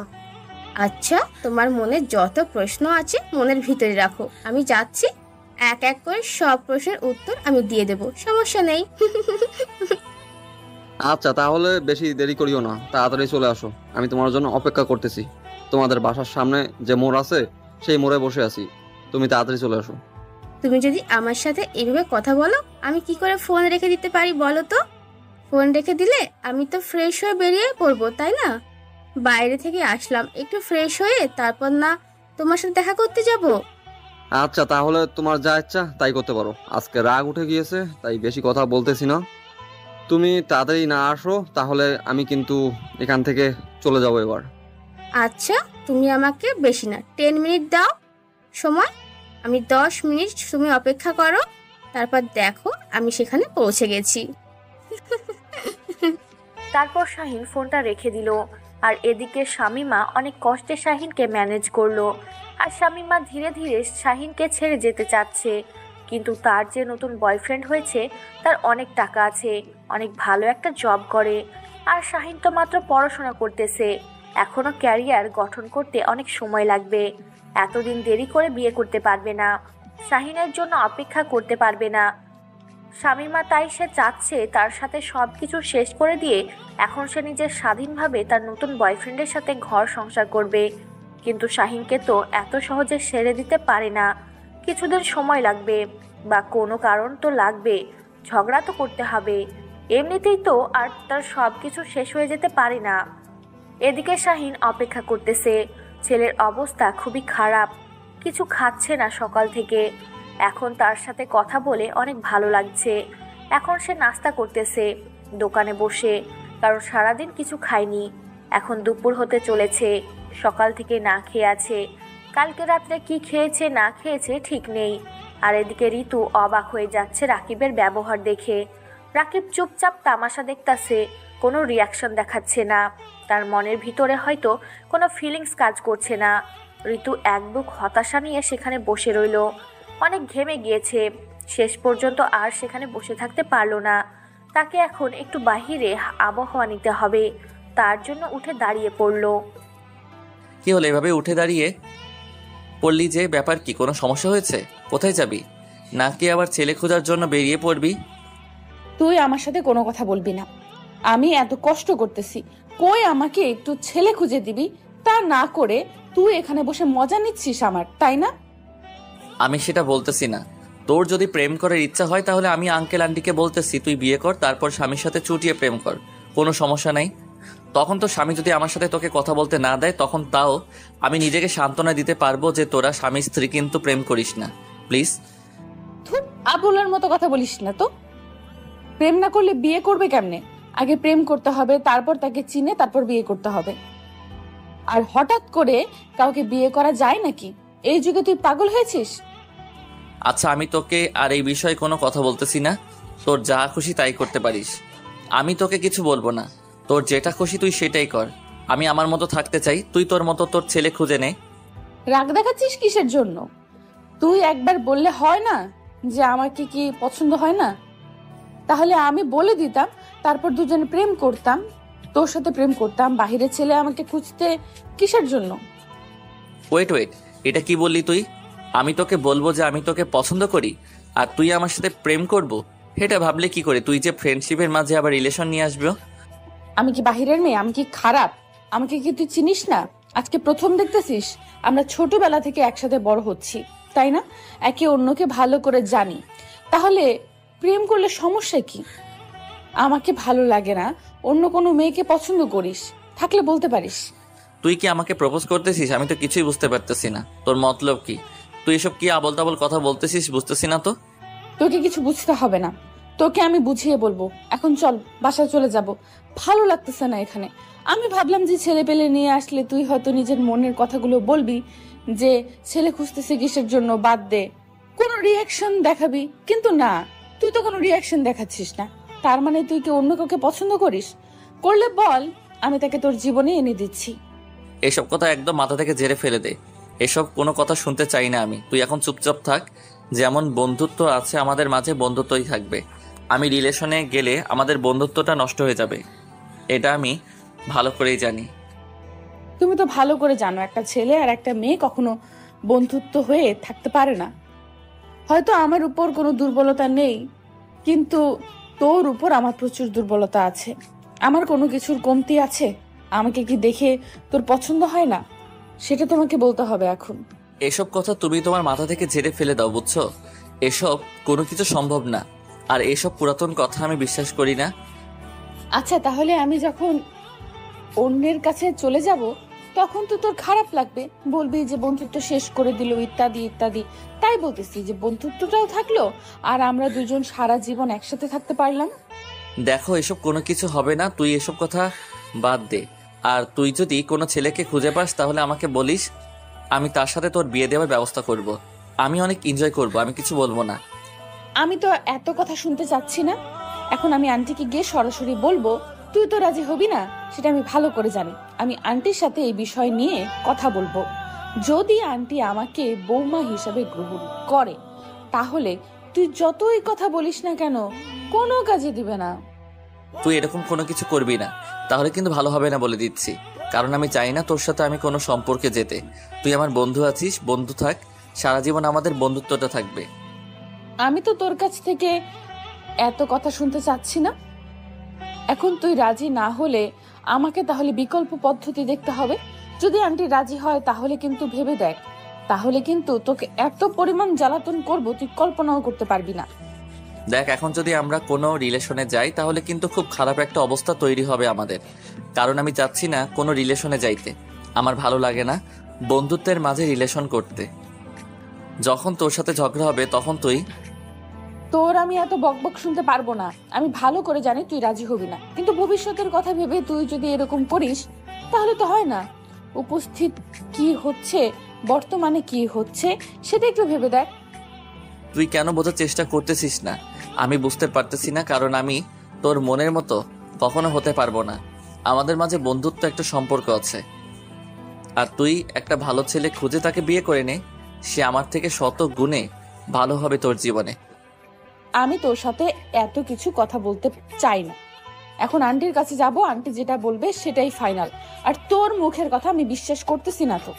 আচ্ছা, তোমার মনে যত প্রশ্ন আছে মনের ভিতরে রাখো, আমি যাচ্ছি, এক এক করে সব প্রশ্নের উত্তর আমি দিয়ে দেব, সমস্যা নেই। আচ্ছা তাহলে বেশি দেরি করিও না, তাড়াতাড়ি চলে আসো, আমি তোমার জন্য অপেক্ষা করতেছি। তোমাদের বাসার সামনে যে মোড় আছে সেই মোড়ে বসে আছি, তুমি তাড়াতাড়ি চলে আসো। তুমি যদি আমার সাথে এইভাবে কথা বলো, আমি কি করে ফোন রেখে দিতে পারি বলো তো? ফোন রেখে দিলে আমি তো ফ্রেশ হয়ে বেরিয়ে পড়বো, তাই না? বাইরে থেকে আসলাম, একটু ফ্রেশ হয়ে তারপর না তোমার সাথে দেখা করতে যাব। আচ্ছা তাহলে তোমার যা ইচ্ছা তাই করতে পারো, আজকে রাগ উঠে গিয়েছে তাই বেশি কথা বলতেছি না। তুমি তাড়াতাড়ি না আসো তাহলে আমি কিন্তু এখান থেকে চলে যাবো এবার। আচ্ছা, তুমি আমাকে বেশি না 10 মিনিট দাও সময়, আমি 10 মিনিট তুমি অপেক্ষা করো, তারপর দেখো আমি সেখানে পৌঁছে গেছি। তারপর শাহিন ফোনটা রেখে দিল। আর এদিকে শামীমা অনেক কষ্টে শাহিনকে ম্যানেজ করলো। আর শামীমা ধীরে ধীরে শাহিনকে ছেড়ে যেতে চাচ্ছে, কিন্তু তার যে নতুন বয়ফ্রেন্ড হয়েছে তার অনেক টাকা আছে, অনেক ভালো একটা জব করে। আর শাহিন তো মাত্র পড়াশোনা করতেছে, এখনো ক্যারিয়ার গঠন করতে অনেক সময় লাগবে। এতদিন দেরি করে বিয়ে করতে পারবে না, শাহিনের জন্য অপেক্ষা করতে পারবে না। শামীমা তাই সে চাচ্ছে তার সাথে সব কিছু শেষ করে দিয়ে এখন সে নিজের স্বাধীনভাবে তার নতুন বয়ফ্রেন্ডের সাথে ঘর সংসার করবে। কিন্তু শাহিনকে তো এত সহজে ছেড়ে দিতে পারে না, কিছুদিন সময় লাগবে, বা কোনো কারণ তো লাগবে, ঝগড়া তো করতে হবে। এমনিতেই তো আর তার সব কিছু শেষ হয়ে যেতে পারে না। এদিকে শাহিন অপেক্ষা করতেছে। ছেলের অবস্থা খুবই খারাপ, কিছু খাচ্ছে না সকাল থেকে। এখন তার সাথে কথা বলে অনেক ভালো লাগছে। এখন সে নাস্তা করতেছে দোকানে বসে, কারণ সারাদিন কিছু খায়নি। এখন দুপুর হতে চলেছে, সকাল থেকে না খেয়ে আছে। কালকে রাত্রে কি খেয়েছে না খেয়েছে ঠিক নেই। আর এদিকে ঋতু অবাক হয়ে যাচ্ছে রাকিবের ব্যবহার দেখে। রাকিব চুপচাপ তামাশা দেখতাছে, কোনো রিয়াকশন দেখাচ্ছে না। তার মনের ভিতরে হয়তো কোনো ফিলিংস কাজ করছে না। ঋতু এক বুক হতাশা নিয়ে সেখানে বসে রইল। অনেক ঘেমে গিয়েছে, শেষ পর্যন্ত আর সেখানে বসে থাকতে পারলো না। তাকে এখন একটু বাহিরে আবহাওয়া নিতে হবে। তার জন্য উঠে দাঁড়িয়ে পড়ল। কি হলো এভাবে উঠে দাঁড়িয়ে পড়লি যে? ব্যাপার কি, কোনো সমস্যা হয়েছে? কোথায় যাবি? নাকি আবার ছেলে খোঁজার জন্য বেরিয়ে পড়বি? তুই আমার সাথে কোনো কথা বলবি না। আমি এত কষ্ট করতেছি, কই আমাকে একটু ছেলে খুঁজে দিবি, তা না করে তুই এখানে বসে মজা নিচ্ছিস আমার, তাই না? আমি সেটা বলতেছি না। তোর যদি প্রেম করার ইচ্ছা হয় তাহলে আমি আঙ্কেল আন্টিকে বলতেছি তুই বিয়ে কর, তারপর স্বামীর সাথে চুটিয়ে প্রেম কর, কোনো সমস্যা নাই। তখন তো স্বামী যদি আমার সাথে তোকে কথা বলতে না দেয়, তখন তাও আমি নিজেকে সান্ত্বনা দিতে পারবো যে তোরা স্বামী স্ত্রী কিন্তু প্রেম করিস না, প্লিজ। ধুর, আবুলার মতো কথা বলিস না তো। প্রেম না করলে বিয়ে করবে কেমনে? আগে প্রেম করতে হবে, তারপর তাকে চিনে তারপর বিয়ে করতে হবে। আর হঠাৎ করে কাউকে বিয়ে করা যায় নাকি? এই যুগে তুই পাগল হয়েছিস? আচ্ছা, আমি তোকে আর এই বিষয়ে কোনো কথা বলতেছি না। তোর যা খুশি তাই করতে পারিস, আমি তোকে কিছু বলবো না। তোর যেটা খুশি তুই সেটাই কর। আমি আমার মতো থাকতে চাই, তুই তোর মতো তোর ছেলে খুঁজে নে। রাগ দেখাচ্ছিস কিসের জন্য? তুই একবার বললে হয় না যে আমাকে কি পছন্দ হয় না? তাহলে আমি বলে দিতাম, তারপর দুজনে প্রেম করতাম, তোর সাথে প্রেম করতাম। বাহিরের ছেলে আমাকে খুঁজতে কিসের জন্য? ওয়েট, এটা কি বললি তুই? আমি তোকে বলবো যে আমি তোকে পছন্দ করি, আর তুই আমার সাথে প্রেম করব? এটা ভাবলে কি করে তুই যে ফ্রেন্ডশিপের মাঝে আবার রিলেশন নিয়ে আসবে? আমি কি বাহিরের মেয়ে? আমি কি খারাপ? আমাকে কি তুই চিনিস না? আজকে প্রথম দেখতেছিস? আমরা ছোটবেলা থেকে একসাথে বড় হচ্ছি, তাই না? একে অন্যকে ভালো করে জানি। তাহলে প্রেম করলে সমস্যা কি? আমাকে ভালো লাগে না, অন্য কোনো মেয়েকে পছন্দ করিস, থাকলে বলতে পারিস। তুই কি আমাকে প্রপোজ করতেছিস? আমি তো কিছুই বুঝতে পারতেছি না, তোর মতলব কি? তুই এসব কি আবল তাবল কথা বলতেছিস? বুঝতেছি না তো। তোকে কিছু বুঝতে হবে না, তোকে আমি বুঝিয়ে বলবো। এখন চল, বাসায় চলে যাব। ভালো লাগতেছে না এখানে। আমি ভাবলাম যে ছেলে পেলে নিয়ে আসলে তুই হয়তো নিজের মনের কথাগুলো বলবি, যে ছেলে খুঁজতেছে কিসের জন্য, বাদ দে, কোনো রিয়াকশন দেখাবি। কিন্তু না, তুই তো কোনো রিয়াকশন দেখাচ্ছিস না। তার মানে তুই কি অন্য কাউকে পছন্দ করিস? করলে বল, আমি তাকে তোর জীবনে এনে দিচ্ছি। এসব কথা একদম মাথা থেকে ঝেড়ে ফেলে দে। এসব কোনো কথা শুনতে চাই না আমি। তুই এখন চুপচাপ থাক। যেমন বন্ধুত্ব আছে আমাদের মাঝে, বন্ধুত্বই থাকবে। আমি রিলেশনে গেলে আমাদের বন্ধুত্বটা নষ্ট হয়ে যাবে, এটা আমি ভালো করেই জানি। তুমি তো ভালো করে জানো একটা ছেলে আর একটা মেয়ে কখনো বন্ধুত্ব হয়ে থাকতে পারে না। হয়তো আমার উপর কোনো দুর্বলতা নেই, কিন্তু তোর উপর আমার প্রচুর দুর্বলতা আছে। আমার কোনো কিছুর কমতি আছে? আমাকে কি দেখে তোর পছন্দ হয় না? সেটা তোমাকে বলতে হবে এখন। এসব কথা তুমি তোমার মাথা থেকে ঝেড়ে ফেলে দাও, বুঝছো? এসব কোনো কিছু সম্ভব না, আর এসব পুরাতন কথা আমি বিশ্বাস করি না। আচ্ছা, তাহলে আমি যখন অন্যের কাছে চলে যাব তখন তো তোর খারাপ লাগবে, বলবি যে বন্ধুত্ব শেষ করে দিল, ইত্যাদি ইত্যাদি। তাই বলতেছি যে বন্ধুত্বটাও থাকলো, আর আমরা দুজন সারা জীবন একসাথে থাকতে পারলাম। দেখো, এসব কোনো কিছু হবে না, তুই এসব কথা বাদ দে। আর তুই যদি কোনো ছেলেকে খুঁজে পাস তাহলে আমাকে বলিস, আমি তার সাথে তোর বিয়ে দেওয়ার ব্যবস্থা করব। আমি অনেক এনজয় করব, আমি কিছু বলবো না। আমি তো এত কথা শুনতে চাচ্ছি না। এখন আমি আন্টিকে গিয়ে সরাসরি বলবো, তুই তো রাজি হবি না, সেটা আমি ভালো করে জানি। আমি আন্টির সাথে এই বিষয় নিয়ে কথা বলবো। যদি আন্টি আমাকে বৌমা হিসাবে গ্রহণ করে, তাহলে তুই যতই কথা বলিস না কেন, কোনো কাজে দিবে না। তুই এরকম কোনো কিছু করবি না, তাহলে কিন্তু ভালো হবে না বলে দিচ্ছি। কারণ আমি চাই না তোর সাথে আমি কোনো সম্পর্কে যেতে। তুই আমার বন্ধু আছিস, বন্ধু থাক, সারা জীবন আমাদের বন্ধুত্বটা থাকবে। আমি তো তোর কাছ থেকে এত কথা শুনতে চাচ্ছি না। এখন তুই রাজি না হলে আমাকে তাহলে বিকল্প পদ্ধতি দেখতে হবে। যদি আন্টি রাজি হয় তাহলে কিন্তু ভেবে দেখ, তাহলে কিন্তু তোকে এত পরিমাণ জ্বালাতন করব তুই কল্পনাও করতে পারবি না। দেখ, এখন যদি আমরা কোনো রিলেশনে যাই তাহলে কিন্তু খুব খারাপ একটা অবস্থা তৈরি হবে আমাদের। কারণ আমি চাচ্ছি না কোনো রিলেশনে যাইতে। আমার ভালো লাগে না বন্ধুত্বের মাঝে রিলেশন করতে। যখন তোর সাথে ঝগড়া হবে তখন তুই তোর আমি এত বকবক শুনতে পারবো না। আমি ভালো করে জানি তুই রাজি হবি না, কিন্তু ভবিষ্যতের কথা ভেবে তুই যদি এরকম করিস তাহলে তো হয় না। উপস্থিত কি হচ্ছে, বর্তমানে কি হচ্ছে সেটা একটু ভেবে দেখ। তুই কেন বোঝার চেষ্টা করতেছিস না? আমি বুঝতে পারতেছি না, কারণ আমি তোর মনের মতো কখনো হতে পারবো না। আমাদের মাঝে বন্ধুত্ব একটা সম্পর্ক আছে। আর তুই একটা ভালো ছেলে খুঁজে তাকে বিয়ে করে নে, সে আমার থেকে শত গুণে ভালো হবে তোর জীবনে। আমি তোর সাথে এত কিছু কথা বলতে চাই না। এখন আন্টির কাছে যাব, আন্টি যেটা বলবে সেটাই ফাইনাল। আর তোর মুখের কথা আমি বিশ্বাস করতেছি না। তো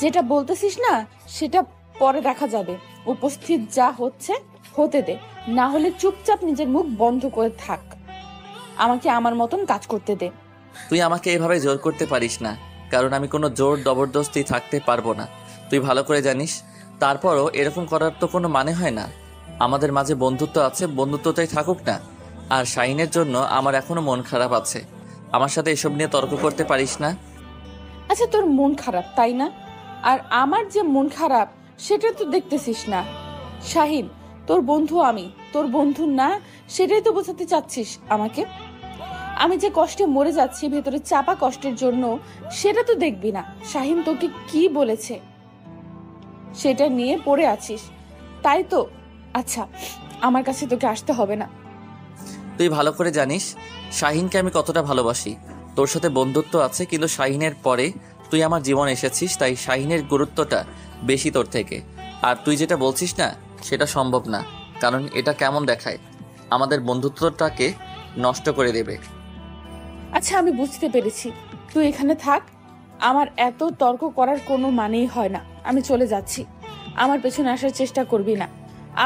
যেটা বলতেছিস না সেটা পরে দেখা যাবে। উপস্থিত যা হচ্ছে হতে দে, না হলে চুপচাপ নিজের মুখ বন্ধ করে থাক। আমাকে আমার মতন কাজ করতে দে। তুই আমাকে এভাবে জোর করতে পারিস না, কারণ আমি কোনো জোর জবরদস্তি থাকতে পারবো না, তুই ভালো করে জানিস। তারপরও এরকম করার তো কোনো মানে হয় না। আমাদের মাঝে বন্ধুত্ব আছে, বন্ধুত্বটাই থাকুক না। আর শাহিনের জন্য আমার এখনো মন খারাপ আছে। আমার সাথে এসব নিয়ে তর্ক করতে পারিস না। আচ্ছা, তোর মন খারাপ তাই না? আর আমার যে মন খারাপ সেটা তো দেখতেছিস না। শাহিন তোর বন্ধু, আমি তোর বন্ধু না, সেটাই তো বোঝাতে চাচ্ছিস আমাকে। আমি যে কষ্টে মরে যাচ্ছি ভেতরে চাপা কষ্টের জন্য, সেটা তো দেখবি না। শাহিন তোকে কি বলেছে সেটা নিয়ে পড়ে আছিস, তাই তো। আচ্ছা, আমার কাছে তোকে আসতে হবে না। তুই ভালো করে জানিস শাহিনকে আমি কতটা ভালোবাসি। তোর সাথে বন্ধুত্ব আছে, কিন্তু শাহিনের পরে তুই আমার জীবন এসেছিস, তাই শাহিনের গুরুত্বটা বেশি তোর থেকে। আর তুই যেটা বলছিস না সেটা সম্ভব না, কারণ এটা কেমন দেখায়, আমাদের বন্ধুত্বটাকে নষ্ট করে দেবে। আচ্ছা, আমি বুঝতে পেরেছি, তুই এখানে থাক। আমার এত তর্ক করার কোনো মানেই হয় না। আমি চলে যাচ্ছি। আমার পেছনে আসার চেষ্টা করবি না,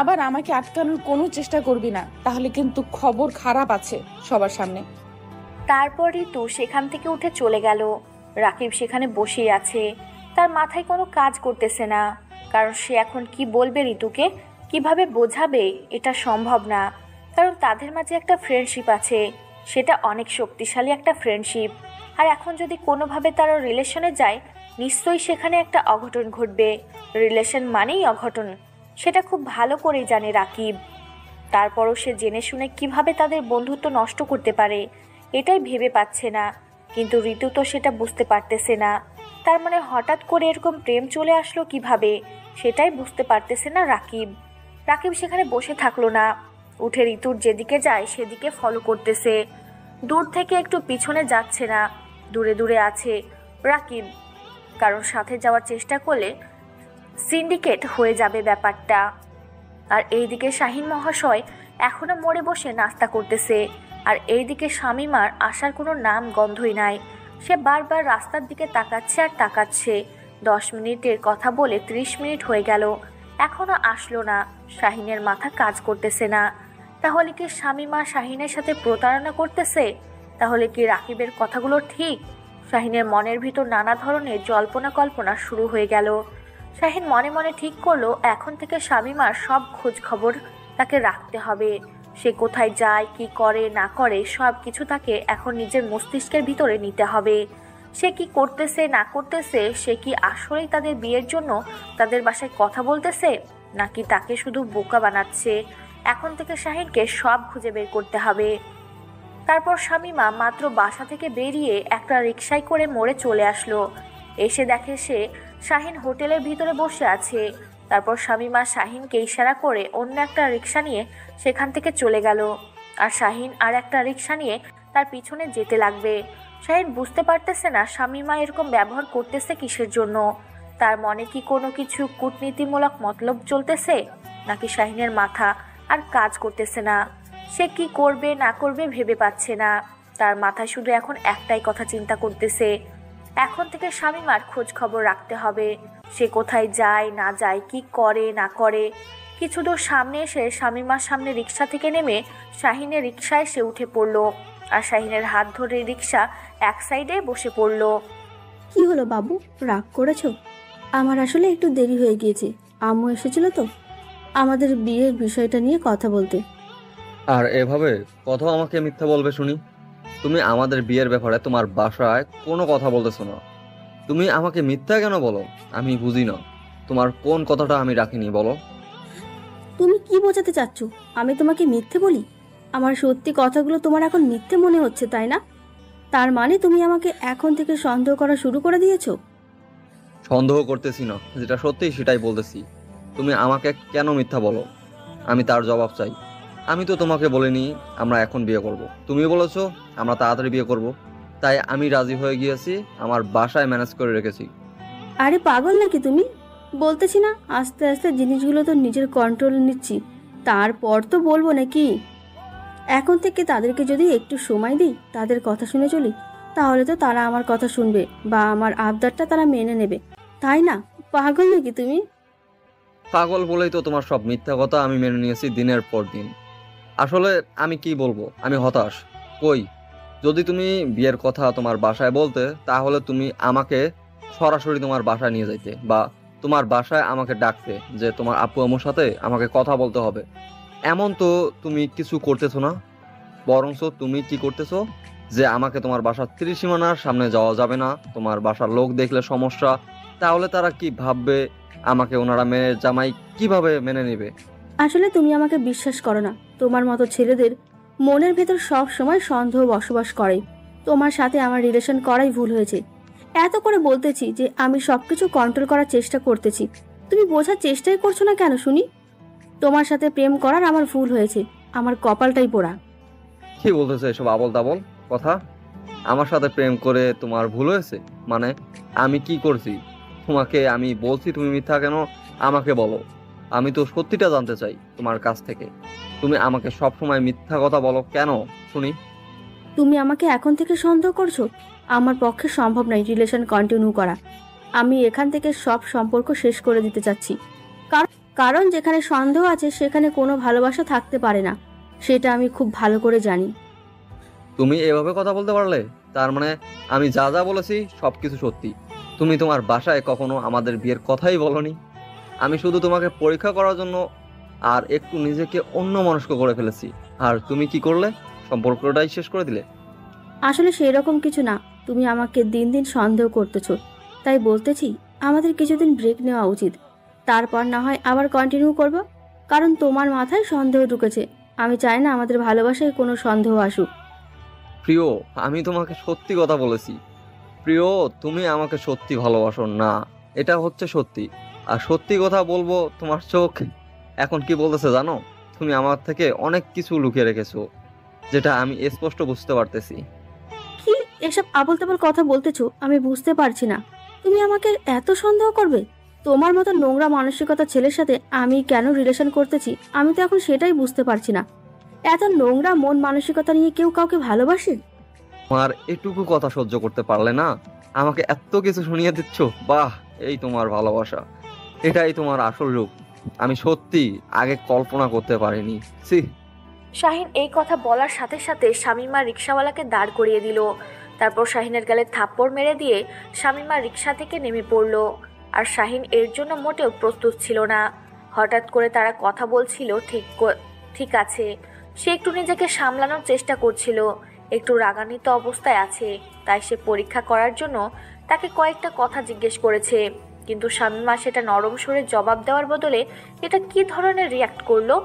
আবার আমাকে আটকানোর কোনো চেষ্টা করবি না, তাহলে কিন্তু খবর খারাপ আছে সবার সামনে। তারপর ঋতু সেখান থেকে উঠে চলে গেল। রাকিব সেখানে বসেই আছে, তার মাথায় কোনো কাজ করতেছে না। কারণ সে এখন কি বলবে ঋতুকে, কিভাবে বোঝাবে, এটা সম্ভব না। কারণ তাদের মাঝে একটা ফ্রেন্ডশিপ আছে, সেটা অনেক শক্তিশালী একটা ফ্রেন্ডশিপ। আর এখন যদি কোনোভাবে তারা রিলেশনে যায়, নিশ্চয়ই সেখানে একটা অঘটন ঘটবে। রিলেশন মানেই অঘটন, সেটা খুব ভালো করেই জানে রাকিব। তারপরও সে জেনে শুনে কিভাবে তাদের বন্ধুত্ব নষ্ট করতে পারে, এটাই ভেবে পাচ্ছে না। কিন্তু ঋতু তো সেটা বুঝতে পারতেছে না। তার মানে হঠাৎ করে এরকম প্রেম চলে আসলো কিভাবে, সেটাই বুঝতে পারতেছে না রাকিব। রাকিব সেখানে বসে থাকলো না, উঠে ঋতুর যেদিকে যায় সেদিকে ফলো করতেছে। দূর থেকে একটু পিছনে যাচ্ছে না, দূরে দূরে আছে রাকিব। কারণ সাথে যাওয়ার চেষ্টা করলে সিন্ডিকেট হয়ে যাবে ব্যাপারটা। আর এইদিকে শাহিন মহাশয় এখনো মোড়ে বসে নাস্তা করতেছে। আর এইদিকে শামীমার আসার কোনো নাম গন্ধই নাই। সে বারবার রাস্তার দিকে তাকাচ্ছে আর তাকাচ্ছে। 10 মিনিটের কথা বলে 30 মিনিট হয়ে গেল, এখনো আসলো না। শাহিনের মাথা কাজ করতেছে না। তাহলে কি শামীমা শাহিনের সাথে প্রতারণা করতেছে? তাহলে কি রাকিবের কথাগুলো ঠিক? শাহিনের মনের ভিতর নানা ধরনের জল্পনা কল্পনা শুরু হয়ে গেল। শাহিন মনে মনে ঠিক করলো এখন থেকে শামীমার সব খোঁজ খবর তাকে রাখতে হবে। সে কোথায় যায়, কি করে না করে, সব কিছু তাকে এখন নিজের মস্তিষ্কের ভিতরে নিতে হবে। সে কি করতেছে না করতেছে, সে কি আসলেই তাদের বিয়ের জন্য তাদের বাসায় কথা বলতেছে, নাকি তাকে শুধু বোকা বানাচ্ছে। এখন থেকে শাহিনকে সব খুঁজে বের করতে হবে। তারপর শামীমা মাত্র বাসা থেকে বেরিয়ে একটা রিকশায় করে মোড়ে চলে আসলো। এসে দেখে সে শাহিন হোটেলের ভিতরে বসে আছে। তারপর শামীমা শাহিনকে ইশারা করে অন্য একটা রিক্সা নিয়ে সেখান থেকে চলে গেল। আর শাহিন আর একটা রিক্সা নিয়ে তার পিছনে যেতে লাগবে। শাহিন বুঝতে পারতেছে না শামীমা এরকম ব্যবহার করতেছে কিসের জন্য। তার মনে কি কোনো কিছু কূটনীতিমূলক মতলব চলতেছে, নাকি শাহিনের মাথা আর কাজ করতেছে না? সে কি করবে না করবে ভেবে পাচ্ছে না। তার মাথায় শুধু এখন একটাই কথা চিন্তা করতেছে, এখন থেকে শামীমার খোঁজ খবর রাখতে হবে। সে কোথায় যায় না যায়, কি করে না করে। কিছু দূর সামনে এসে শামীমার সামনে রিক্সা থেকে নেমে শাহিনের রিক্সায় সে উঠে পড়ল আর শাহিনের হাত ধরে রিক্সা এক সাইডে বসে পড়ল। কি হলো বাবু, রাগ করেছো? আমার আসলে একটু দেরি হয়ে গিয়েছে। আম্মু এসেছিল তো আমাদের বিয়ের বিষয়টা নিয়ে কথা বলতে। আর এভাবে কথা আমাকে মিথ্যা বলবে শুনি? তুমি আমাদের বিয়ের ব্যাপারে তোমার বাসায় কোনো কথা বলতেছো না। তুমি আমাকে মিথ্যা কেন বলো? আমি বুঝি না তোমার কোন কথাটা আমি রাখিনি, বলো। তুমি কি বোঝাতে চাচ্ছ? আমি তোমাকে মিথ্যে বলি? আমার সত্যি কথাগুলো তোমার এখন মিথ্যে মনে হচ্ছে, তাই না? তার মানে তুমি আমাকে এখন থেকে সন্দেহ করা শুরু করে দিয়েছো? সন্দেহ করতেছি না, যেটা সত্যি সেটাই বলতেছি। তুমি আমাকে কেন মিথ্যা বলো, আমি তার জবাব চাই। আমি তো তোমাকে বলিনি আমরা এখন বিয়ে করব। তুমি বলেছো আমরা তাড়াতাড়ি বিয়ে করব, তাই আমি রাজি হয়ে গিয়েছি, আমার বাসায় ম্যানেজ করে রেখেছি। আরে পাগল নাকি তুমি? বলতেছি না আস্তে আস্তে জিনিসগুলো তো নিজের কন্ট্রোল নিচ্ছি, তারপর তো বলবো নাকি? এখন থেকে তাদেরকে যদি একটু সময় দিই, তাদের কথা শুনে চলি, তাহলে তো তারা আমার কথা শুনবে বা আমার আবদারটা তারা মেনে নেবে, তাই না? পাগল নাকি তুমি? পাগল বলেই তো তোমার সব মিথ্যা কথা আমি মেনে নিয়েছি দিনের পর দিন। আসলে আমি কি বলবো, আমি হতাশ। কই, যদি তুমি বিয়ের কথা তোমার বাসায় বলতে, তাহলে তুমি আমাকে সরাসরি তোমার বাসায় নিয়ে যাইতে, বা তোমার বাসায় আমাকে ডাকতে যে তোমার আপু আম্মুর সাথে আমাকে কথা বলতে হবে। এমন তো তুমি কিছু করতেছো না, বরঞ্চ তুমি কি করতেছো যে আমাকে তোমার বাসার ত্রিসীমানার সামনে যাওয়া যাবে না, তোমার বাসার লোক দেখলে সমস্যা, তাহলে তারা কি ভাববে, আমাকে ওনারা মেনে জামাই কিভাবে মেনে নেবে। আসলে তুমি আমাকে বিশ্বাস করো না। তোমার মতো ছেলেদের মনের ভেতর সব সময় সন্দেহ বসবাস করে। তোমার সাথে আমার রিলেশন করাই ভুল হয়েছে। এত করে বলতেছি যে আমি সবকিছু কন্ট্রোল করার চেষ্টা করতেছি, তুমি বোঝার চেষ্টাই করছো না কেন শুনি? তোমার সাথে প্রেম করার আমার ভুল হয়েছে, আমার কপালটাই পোড়া। কি বলতেছে এসব আবল তাবল কথা? আমার সাথে প্রেম করে তোমার ভুল হয়েছে মানে? আমি কি করছি? তোমাকে আমি বলছি তুমি মিথ্যা কেন, আমাকে বলো। আমি তো সত্যিটা জানতে চাই তোমার কাছ থেকে। তুমি আমাকে সব সময় মিথ্যা কথা বলো কেন শুনি? তুমি আমাকে এখন থেকে সন্দেহ করছো? আমার পক্ষে সম্ভব নয় রিলেশন কন্টিনিউ করা। আমি এখান থেকে সব সম্পর্ক শেষ করে দিতে চাচ্ছি। কারণ যেখানে সন্দেহ আছে সেখানে কোনো ভালোবাসা থাকতে পারে না, সেটা আমি খুব ভালো করে জানি। তুমি এভাবে কথা বলতে পারলে? তার মানে আমি যা যা বলেছি সবকিছু সত্যি। তুমি তোমার বাসায় কখনো আমাদের বিয়ের কথাই বলনি। আমি শুধু তোমাকে পরীক্ষা করার জন্য আর একটু নিজেকে অন্য মনস্ক করে ফেলেছি, আর তুমি কি করলে? সম্পর্কটাই শেষ করে দিলে। আসলে সেই রকম কিছু না, তুমি আমাকে দিন দিন সন্দেহ করতেছো, তাই বলতেছি আমাদের কিছুদিন ব্রেক নেওয়া উচিত। তারপর না হয় আবার কন্টিনিউ করব। কারণ তোমার মাথায় সন্দেহ ঢুকেছে, আমি চাই না আমাদের ভালোবাসায় কোনো সন্দেহ আসুক। প্রিয়, আমি তোমাকে সত্যি কথা বলেছি। প্রিয়, তুমি আমাকে সত্যি ভালোবাসো না, এটা হচ্ছে সত্যি। আর সত্যি কথা বলবো, তোমার চোখ এখন কি বলতেছে জানো? তুমি আমার থেকে অনেক কিছু লুকিয়ে রেখেছো, যেটা আমি স্পষ্ট বুঝতে পারতেছি। কি এসব আবল তাবল কথা বলতেছো? আমি বুঝতে পারছি না তুমি আমাকে এত সন্দেহ করবে। তোমার মতো নোংরা মানসিকতা ছেলের সাথে আমি কেন রিলেশন করতেছি আমি তো এখন সেটাই বুঝতে পারছি না। এত নোংরা মন মানসিকতা নিয়ে কেউ কাউকে ভালোবাসে? তোমার এটুকু কথা সহ্য করতে পারলে না আমাকে এত কিছু শুনিয়ে দিচ্ছ? বাহ, এই তোমার ভালোবাসা, এটাই তোমার আসল রূপ। আমি সত্যি আগে কল্পনা করতে পারিনি। সি। শাহিন এই কথা বলার সাথে সাথে শামীমা রিক্সাওয়ালাকে দাঁড় করিয়ে দিল। তারপর শাহিনের গালে থাপ্পড় মেরে দিয়ে শামীমা রিক্সা থেকে নেমে পড়ল। আর শাহিন এর জন্য মোটেও প্রস্তুত ছিল না। হঠাৎ করে তারা কথা বলছিল, ঠিক আছে, সে একটু নিজেকে সামলানোর চেষ্টা করছিল, একটু রাগান্বিত অবস্থায় আছে, তাই সে পরীক্ষা করার জন্য তাকে কয়েকটা কথা জিজ্ঞেস করেছে। কিন্তু শামীমা সেটা নরম সুরে জবাব দেওয়ার বদলে এটা কি ধরনের রিয়াক্ট করলো?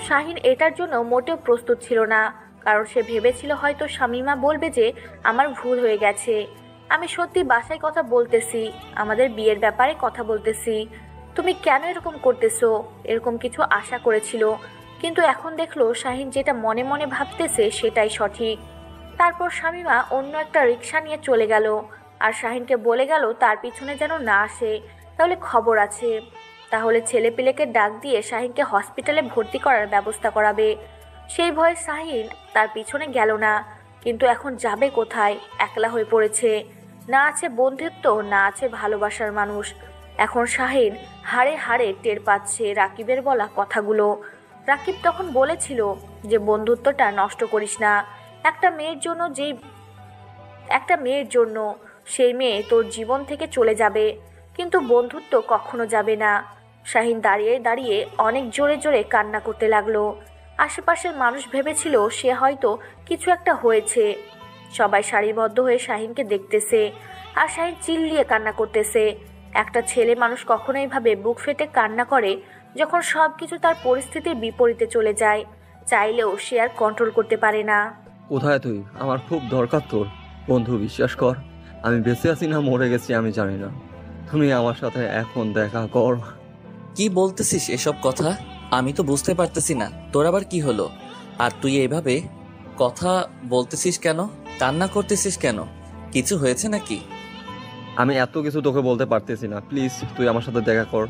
শাহিন এটার জন্য মোটেও প্রস্তুত ছিল না, কারণ সে ভেবেছিল হয়তো শামীমা বলবে যে আমার ভুল হয়ে গেছে। আমি সত্যি বাসায় কথা বলতেছি, আমাদের বিয়ের ব্যাপারে কথা বলতেছি। তুমি কেন এরকম করতেছো? এরকম কিছু আশা করেছিল, কিন্তু এখন দেখলো শাহিন যেটা মনে মনে ভাবতেছে সেটাই সঠিক। তারপর শামীমা অন্য একটা রিক্সা নিয়ে চলে গেল আর শাহিনকে বলে গেল তার পিছনে যেন না আসে, তাহলে খবর আছে। তাহলে ছেলেপিলেকে ডাক দিয়ে শাহিনকে হসপিটালে ভর্তি করার ব্যবস্থা করাবে। সেই ভয়ে শাহিন তার পিছনে গেল না, কিন্তু এখন যাবে কোথায়? একলা হয়ে পড়েছে, না আছে বন্ধুত্ব, না আছে ভালোবাসার মানুষ। এখন শাহিন হাড়ে হাড়ে টের পাচ্ছে রাকিবের বলা কথাগুলো। রাকিব তখন বলেছিল যে বন্ধুত্বটা নষ্ট করিস না, একটা মেয়ের জন্য সেই মেয়ে তোর জীবন থেকে চলে যাবে, কিন্তু বন্ধুত্ব কখনো যাবে না। শাহিন দাঁড়িয়ে দাঁড়িয়ে অনেক জোরে জোরে কান্না করতে লাগলো। আশেপাশের মানুষ ভেবেছিল সে হয়তো কিছু একটা হয়েছে। সবাই সারিবদ্ধ হয়ে শাহিনকে দেখতেছে আর শাহিন চিল্লিয়ে কান্না করতেছে। একটা ছেলে মানুষ কখনো এইভাবে বুক ফেটে কান্না করে যখন সব কিছু তার পরিস্থিতির বিপরীতে চলে যায়, চাইলেও সে আর কন্ট্রোল করতে পারে না। কোথায় তুই? আমার খুব দরকার তোর। বন্ধু, বিশ্বাস কর, আমি বেঁচে আছি না মরে গেছি আমি জানি না। তুমি আমার সাথে এখন দেখা কর। কি বলতেছিস এসব কথা? আমি তো বুঝতে পারতেছি না তোর আবার কি হলো। আর তুই এইভাবে কথা বলতেছিস কেন? কান্না করতেছিস কেন? কিছু হয়েছে নাকি? আমি এত কিছু তোকে বলতে পারতেছি না, প্লিজ তুই আমার সাথে দেখা কর।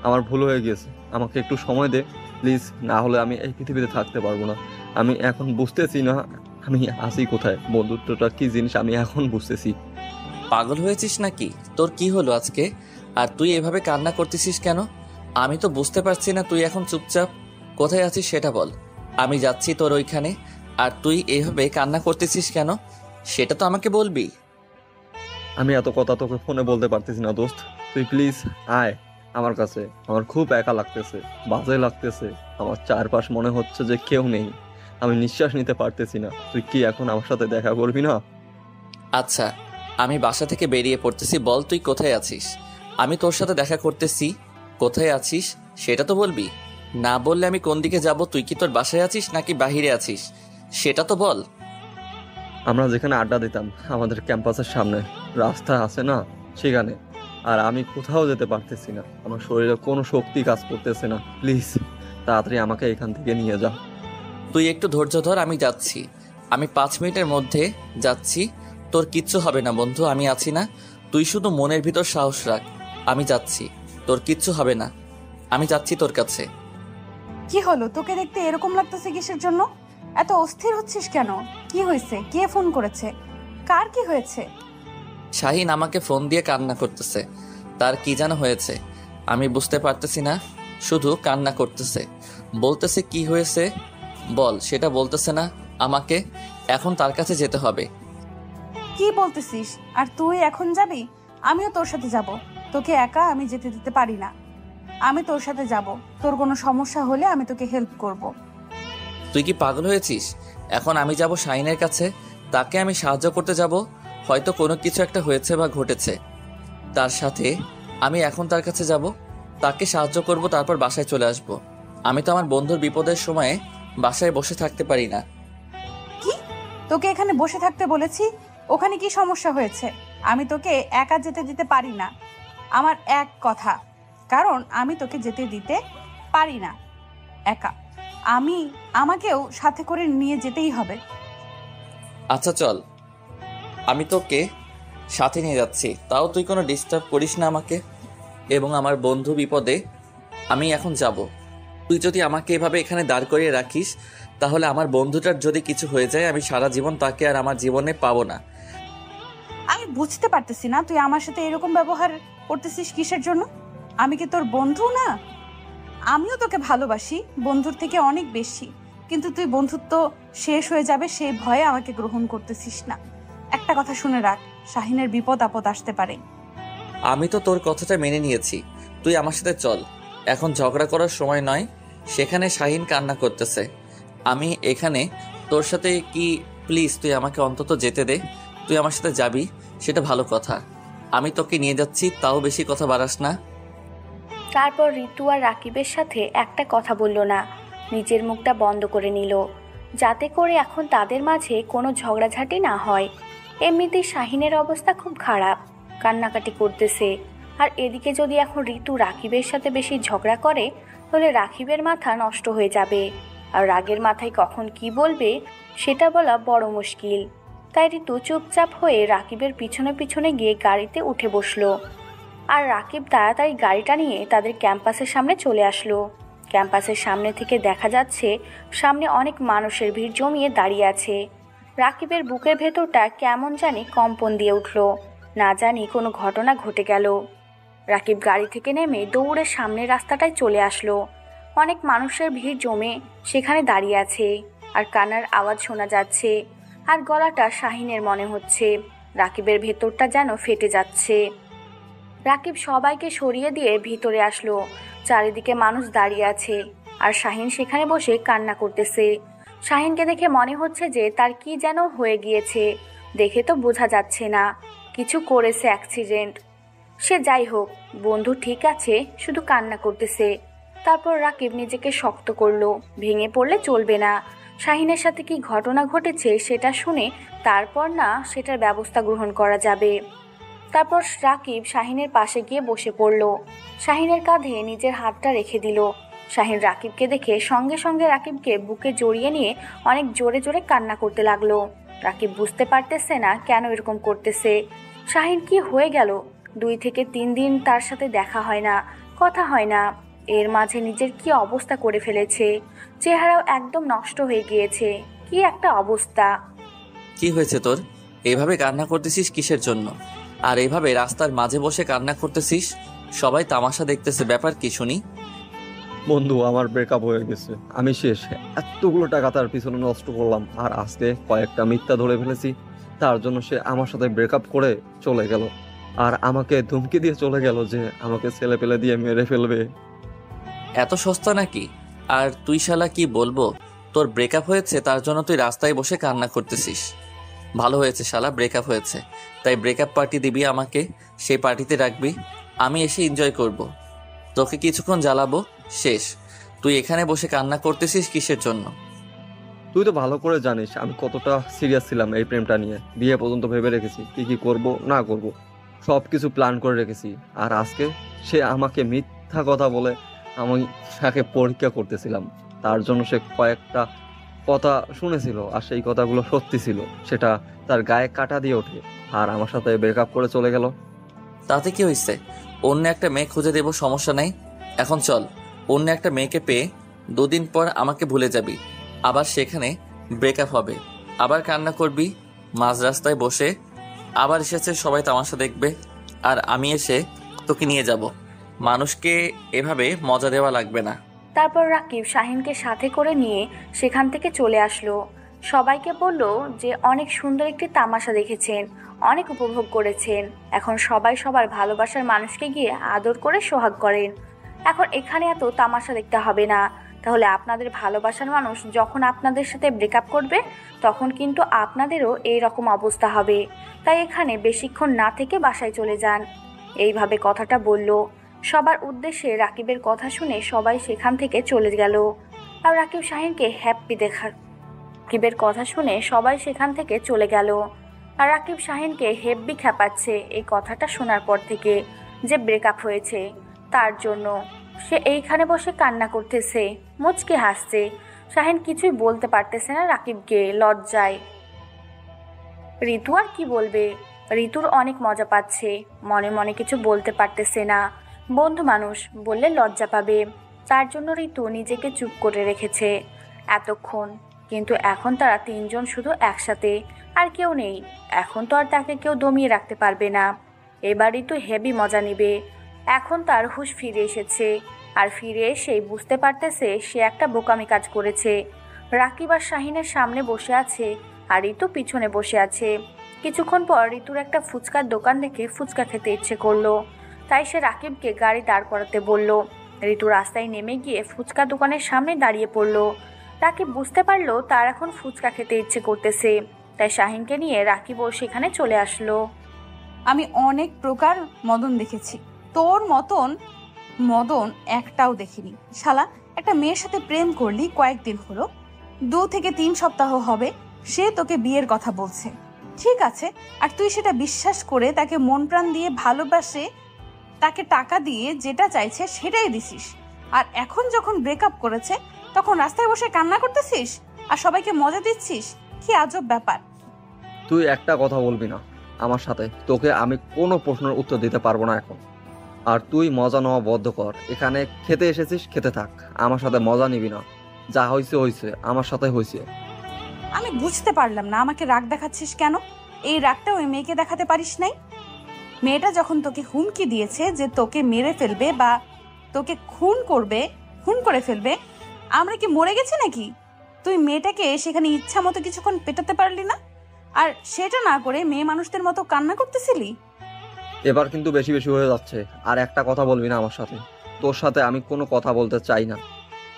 আমার ভুল হয়ে গেছে, আমাকে একটু সময় দে প্লিজ, না হলে আমি এই পৃথিবীতে থাকতে পারবো না। আমি এখন বুঝতেছি না আমি আছি কোথায়, বন্ধুত্বটা কি জিনিস আমি এখন বুঝতেছি। পাগল হয়েছিস নাকি? তোর কি হলো আজকে? আর তুই এভাবে কান্না করতেছিস কেন? আমি তো বুঝতে পারছি না। তুই এখন চুপচাপ কোথায় আছিস সেটা বল। আমি যাচ্ছি তোর ওইখানে। আর তুই এভাবে কান্না করতেছিস কেন সেটা তো আমাকে বলবি। আমি এত কথা তোকে ফোনে বলতে পারতেছি না দোস্ত, তুই প্লিজ আয় আমার কাছে। আমার খুব একা লাগতেছে, বাজে লাগতেছে, আমার চারপাশ মনে হচ্ছে যে কেউ নেই, আমি নিঃশ্বাস নিতে পারতেছি না। তুই কি এখন আমার সাথে দেখা করবি না? আচ্ছা, আমি বাসা থেকে বেরিয়ে পড়তেছি, বল তুই কোথায় আছিস? আমি তোর সাথে দেখা করতেছি, কোথায় আছিস সেটা তো বলবি। না বললে আমি কোন দিকে যাব? তুই কি তোর বাসায় আছিস নাকি বাহিরে আছিস সেটা তো বল। আমরা যেখানে আড্ডা দিতাম আমাদের ক্যাম্পাসের সামনে রাস্তা আছে না, সেখানে। আর আমি কোথাও যেতে পারতেছি না, আমার শরীরে কোনো শক্তি কাজ করতেছে না। প্লিজ তাড়াতাড়ি আমাকে এখান থেকে নিয়ে যা। তুই একটু ধৈর্য ধর, আমি যাচ্ছি। আমি 5 মিনিটের মধ্যে যাচ্ছি। তোর কিচ্ছু হবে না বন্ধু, আমি আছি না? তুই শুধু মনের ভিতর সাহস রাখ। আমি যাচ্ছি, তোর কিচ্ছু হবে না। আমি যাচ্ছি তোর কাছে। কি হলো, তোকে দেখতে এরকম লাগতেছে কিসের জন্য? এত অস্থির হচ্ছিস কেন? কি হয়েছে? কে ফোন করেছে? কার কি হয়েছে? শাহিন আমাকে ফোন দিয়ে কান্না করতেছে। তার কি যেন হয়েছে, আমি বুঝতে পারতেছি না, শুধু কান্না করতেছে। বলতেছে কি হয়েছে বল, সেটা বলতেছে না আমাকে। এখন তার কাছে যেতে হবে। কি বলতেছিস? আর তুই এখন যাবি? আমিও তোর সাথে যাব। তোকে একা আমি যেতে দিতে পারি না। আমি তোর সাথে যাব। তোর কোনো সমস্যা হলে আমি তোকে হেল্প করব। তুই কি পাগল হয়েছিস? এখন আমি যাব শাহিনের কাছে, তাকে আমি সাহায্য করতে যাব। হয়তো কোনো কিছু একটা হয়েছে বা ঘটেছে তার সাথে। আমি এখন তার কাছে যাব, তাকে সাহায্য করব, তারপর বাসায় চলে আসব। আমি তো আমার বন্ধুর বিপদের সময়ে বাসায় বসে থাকতে পারি না। কি? তোকে এখানে বসে থাকতে বলেছি? ওখানে কি সমস্যা হয়েছে? আমি তোকে একা যেতে দিতে পারি না। আমার এক কথা, কারণ আমি তোকে যেতে দিতে পারি না একা। আমাকেও সাথে করে নিয়ে যেতেই হবে। আচ্ছা চল, আমি তোকে সাথে নিয়ে যাচ্ছি, তাও তুই কোনো ডিস্টার্ব করিস না আমাকে এবং আমার বন্ধু বিপদে। আমি এখন যাব। তুই যদি আমাকে এভাবে এখানে দাঁড় করিয়ে রাখিস তাহলে আমার বন্ধুটার যদি কিছু হয়ে যায় আমি সারা জীবন তাকে আর আমার জীবনে পাবো না। আমি বুঝতে পারতেছি না তুই আমার সাথে এরকম ব্যবহার করতেছিস কিসের জন্য? আমি কি তোর বন্ধু না? আমিও তোকে ভালোবাসি, বন্ধুর থেকে অনেক বেশি, কিন্তু তুই বন্ধুত্ব শেষ হয়ে যাবে সেই ভয়ে আমাকে গ্রহণ করতেছিস না। একটা কথা শুনে রাখ, শাহিনের বিপদ আপদ আসতে পারে। আমি তো তোর কথাটা মেনে নিয়েছি, তুই আমার সাথে চল। এখন ঝগড়া করার সময় নয়। সেখানে শাহিন কান্না করতেছে, আমি এখানে তোর সাথে কি? প্লিজ তুই আমাকে অন্তত যেতে দে। তুই আমার সাথে যাবি সেটা ভালো কথা। আমি তোকে নিয়ে যাচ্ছি, তাও বেশি কথা বাড়াস না। তারপর ঋতু আর রাকিবের সাথে একটা কথা বলল না, নিজের মুখটা বন্ধ করে নিল, যাতে করে এখন তাদের মাঝে কোনো ঝগড়াঝাটি না হয়। এমনিতেই শাহিনের অবস্থা খুব খারাপ, কান্নাকাটি করতেছে। আর এদিকে যদি এখন ঋতু রাকিবের সাথে বেশি ঝগড়া করে তাহলে রাকিবের মাথা নষ্ট হয়ে যাবে, আর রাগের মাথায় কখন কি বলবে সেটা বলা বড় মুশকিল। তাই ঋতু চুপচাপ হয়ে রাকিবের পিছনে পিছনে গিয়ে গাড়িতে উঠে বসলো। আর রাকিব তাড়াতাড়ি গাড়িটা নিয়ে তাদের ক্যাম্পাসের সামনে চলে আসলো। ক্যাম্পাসের সামনে থেকে দেখা যাচ্ছে সামনে অনেক মানুষের ভিড় জমিয়ে দাঁড়িয়ে আছে। রাকিবের বুকের ভেতরটা কেমন জানি কম্পন দিয়ে উঠল, না জানি কোনো ঘটনা ঘটে গেল। রাকিব গাড়ি থেকে নেমে দৌড়ে সামনের রাস্তাটায় চলে আসলো। অনেক মানুষের ভিড় জমে সেখানে দাঁড়িয়ে আছে, আর কান্নার আওয়াজ শোনা যাচ্ছে, আর গলাটা শাহিনের মনে হচ্ছে। রাকিবের ভেতরটা যেন ফেটে যাচ্ছে। রাকিব সবাইকে সরিয়ে দিয়ে ভিতরে আসলো। চারিদিকে মানুষ দাঁড়িয়ে আছে, আর শাহিন সেখানে বসে কান্না করতেছে। শাহিনকে দেখে মনে হচ্ছে যে তার কি যেন হয়ে গিয়েছে, দেখে তো বোঝা যাচ্ছে না, কিছু করেছে অ্যাক্সিডেন্ট। সে যাই হোক, বন্ধু ঠিক আছে, শুধু কান্না করতেছে। তারপর রাকিব নিজেকে শক্ত করলো, ভেঙে পড়লে চলবে না। শাহিনের সাথে কি ঘটনা ঘটেছে সেটা শুনে তারপর না সেটার ব্যবস্থা গ্রহণ করা যাবে। তারপর রাকিব শাহিনের পাশে গিয়ে বসে পড়ল, শাহিনের কাঁধে নিজের হাতটা রেখে দিল। শাহিন রাকিবকে দেখে সঙ্গে সঙ্গে রাকিবকে বুকে জড়িয়ে নিয়ে অনেক জোরে জোরে কান্না করতে লাগলো। রাকিব বুঝতে পারতেছে না কেন এরকম করতেছে। শাহিন কি হয়ে গেল? 2 থেকে 3 দিন তার সাথে দেখা হয় না, কথা হয় না, এর মাঝে নিজের কি অবস্থা করে ফেলেছে। চেহারাও একদম নষ্ট হয়ে গিয়েছে, কি একটা অবস্থা। কি হয়েছে তোর? এভাবে কান্না করতেছিস কিসের জন্য? আর এভাবে রাস্তার মাঝে বসে কান্না করতেছিস, সবাই তামাশা দেখতেছে, ব্যাপার কি শুনি? বন্ধু, আমার ব্রেকআপ হয়ে গেছে, আমি শেষ। এতগুলো টাকা তার পিছনে নষ্ট করলাম, আর আজকে কয়েকটা মিথ্যা ধরে ফেলেছি, তার জন্য সে আমার সাথে ব্রেকআপ করে চলে গেল। আর আমাকে ধমকি দিয়ে চলে গেল যে আমাকে ছেলে পেলে দিয়ে মেরে ফেলবে। এত সস্তা নাকি? আর তুই শালা কি বলবো, তোর ব্রেকআপ হয়েছে তার জন্য তুই রাস্তায় বসে কান্না করতেছিস। ভালো হয়েছে শালা, ব্রেকআপ হয়েছে, তাই ব্রেকআপ পার্টি দিবি আমাকে, সেই পার্টিতে রাখবি, আমি এসে এনজয় করব। তোকে কিছুক্ষণ জ্বালাবো, শেষ। তুই এখানে বসে কান্না করতেছিস কিসের জন্য? তুই তো ভালো করে জানিস আমি কতটা সিরিয়াস ছিলাম এই প্রেমটা নিয়ে। বিয়ে পর্যন্ত ভেবে রেখেছি, কি কি করব না করব, সব কিছু প্ল্যান করে রেখেছি। আর আজকে সে আমাকে মিথ্যা কথা বলে, আমি তাকে পরীক্ষা করতেছিলাম, তার জন্য সে কয়েকটা কথা শুনেছিল, আর সেই কথাগুলো সত্যি ছিল, সেটা তার গায়ে কাটা দিয়ে ওঠে, আর আমার সাথে ব্রেকআপ করে চলে গেল। তাতে কি হয়েছে? অন্য একটা মেয়ে খুঁজে দেবো, সমস্যা নাই। এখন চল, অন্য একটা মেয়েকে পেয়ে 2 দিন পর আমাকে ভুলে যাবি, আবার সেখানে ব্রেকআপ হবে, আবার কান্না করবি মাঝ রাস্তায় বসে, আবার এসেছে সবাই তামাশা দেখবে, আর আমি এসে তোকে নিয়ে যাব। মানুষকে এভাবে মজা দেওয়া লাগবে না। তারপর রাকিব শাহিনকে সাথে করে নিয়ে সেখান থেকে চলে আসলো। সবাইকে বলল যে অনেক সুন্দর একটি তামাশা দেখেছেন, অনেক উপভোগ করেছেন, এখন সবাই সবার ভালোবাসার মানুষকে গিয়ে আদর করে সোহাগ করেন। এখন এখানে এত তামাশা দেখতে হবে না, তাহলে আপনাদের ভালোবাসার মানুষ যখন আপনাদের সাথে ব্রেকআপ করবে তখন কিন্তু আপনাদেরও এই রকম অবস্থা হবে। তাই এখানে বেশিক্ষণ না থেকে বাসায় চলে যান। এইভাবে কথাটা বলল। সবার উদ্দেশ্যে রাকিবের কথা শুনে সবাই সেখান থেকে চলে গেল। আর রাকিব শাহিনকে হ্যাপি রাকিবের কথা শুনে সবাই সেখান থেকে চলে গেল। আর রাকিব শাহিনকে হেব্বি খেপাচ্ছে এই কথাটা শোনার পর থেকে, যে ব্রেকআপ হয়েছে তার জন্য। সে এইখানে বসে কান্না করতেছে, মুচকে হাসছে। শাহিন কিছুই বলতে পারতেছে না রাকিবকে, লজ্জায়। ঋতু আর কি বলবে? ঋতুর অনেক মজা পাচ্ছে, মনে মনে কিছু বলতে পারতেছে না। বন্ধু মানুষ বললে লজ্জা পাবে, তার জন্য ঋতু নিজেকে চুপ করে রেখেছে এতক্ষণ। কিন্তু এখন তারা 3 জন শুধু একসাথে, আর কেউ নেই। এখন তো আর তাকে কেউ দমিয়ে রাখতে পারবে না। এবার ঋতু হেভি মজা নেবে। এখন তার হুঁশ ফিরে এসেছে, আর ফিরে এসেই বুঝতে পারতেছে সে একটা বোকামি কাজ করেছে। রাকিব আর শাহিনের সামনে বসে আছে, আর ঋতু পিছনে বসে আছে। কিছুক্ষণ পর ঋতুর একটা ফুচকার দোকান দেখে ফুচকা খেতে ইচ্ছে করলো, তাই সে রাকিবকে গাড়ি দাঁড় করাতে বলল। ঋতু রাস্তায় নেমে গিয়ে ফুচকা দোকানের সামনে দাঁড়িয়ে পড়লো। রাকিব বুঝতে পারলো তার এখন ফুচকা খেতে ইচ্ছে করতেছে, তাই শাহিনকে নিয়ে রাকিবও সেখানে চলে আসলো। আমি অনেক প্রকার মদন দেখেছি, তোর মতন মদন একটাও দেখিনি। শালা, একটা মেয়ের সাথে প্রেম করলি কয়েকদিন হলো, 2 থেকে 3 সপ্তাহ হবে, সে তোকে বিয়ের কথা বলছে। ঠিক আছে, আর তুই সেটা বিশ্বাস করে তাকে মন প্রাণ দিয়ে ভালোবাসে, তাকে টাকা দিয়ে যেটা চাইছে সেটাই দিছিস, আর এখন যখন ব্রেকআপ করেছে তখন রাস্তায় বসে কান্না করতেছিস আর সবাইকে মজা দিচ্ছিস। কি আজব ব্যাপার। তুই একটা কথা বলবি না আমার সাথে, তোকে আমি কোনো প্রশ্নের উত্তর দিতে পারবো না এখন। আর তুই মজা নেওয়া বদ্ধ কর, এখানে খেতে এসেছিস খেতে থাক, আমার সাথে মজা নিবি না। যা হয়েছে হয়েছে, আমার সাথে হয়েছে। আমি বুঝতে পারলাম না আমাকে রাগ দেখাচ্ছিস কেন। এই রাগটা ওই মেয়েকে দেখাতে পারিস নাই? মেয়েটা যখন তোকে হুমকি দিয়েছে যে তোকে মেরে ফেলবে বা তোকে খুন করে ফেলবে, আমরা কি মরে গেছি নাকি? তুই মেয়েটাকে সেখানে ইচ্ছা মতো কিছুক্ষণ পেটাতে পারলি না? আর সেটা না করে মেয়ে মানুষদের মতো কান্না করতেছিলি। এবার কিন্তু বেশি বেশি হয়ে যাচ্ছে। আর একটা কথা বলবি না আমার সাথে, তোর সাথে আমি কোনো কথা বলতে চাই না।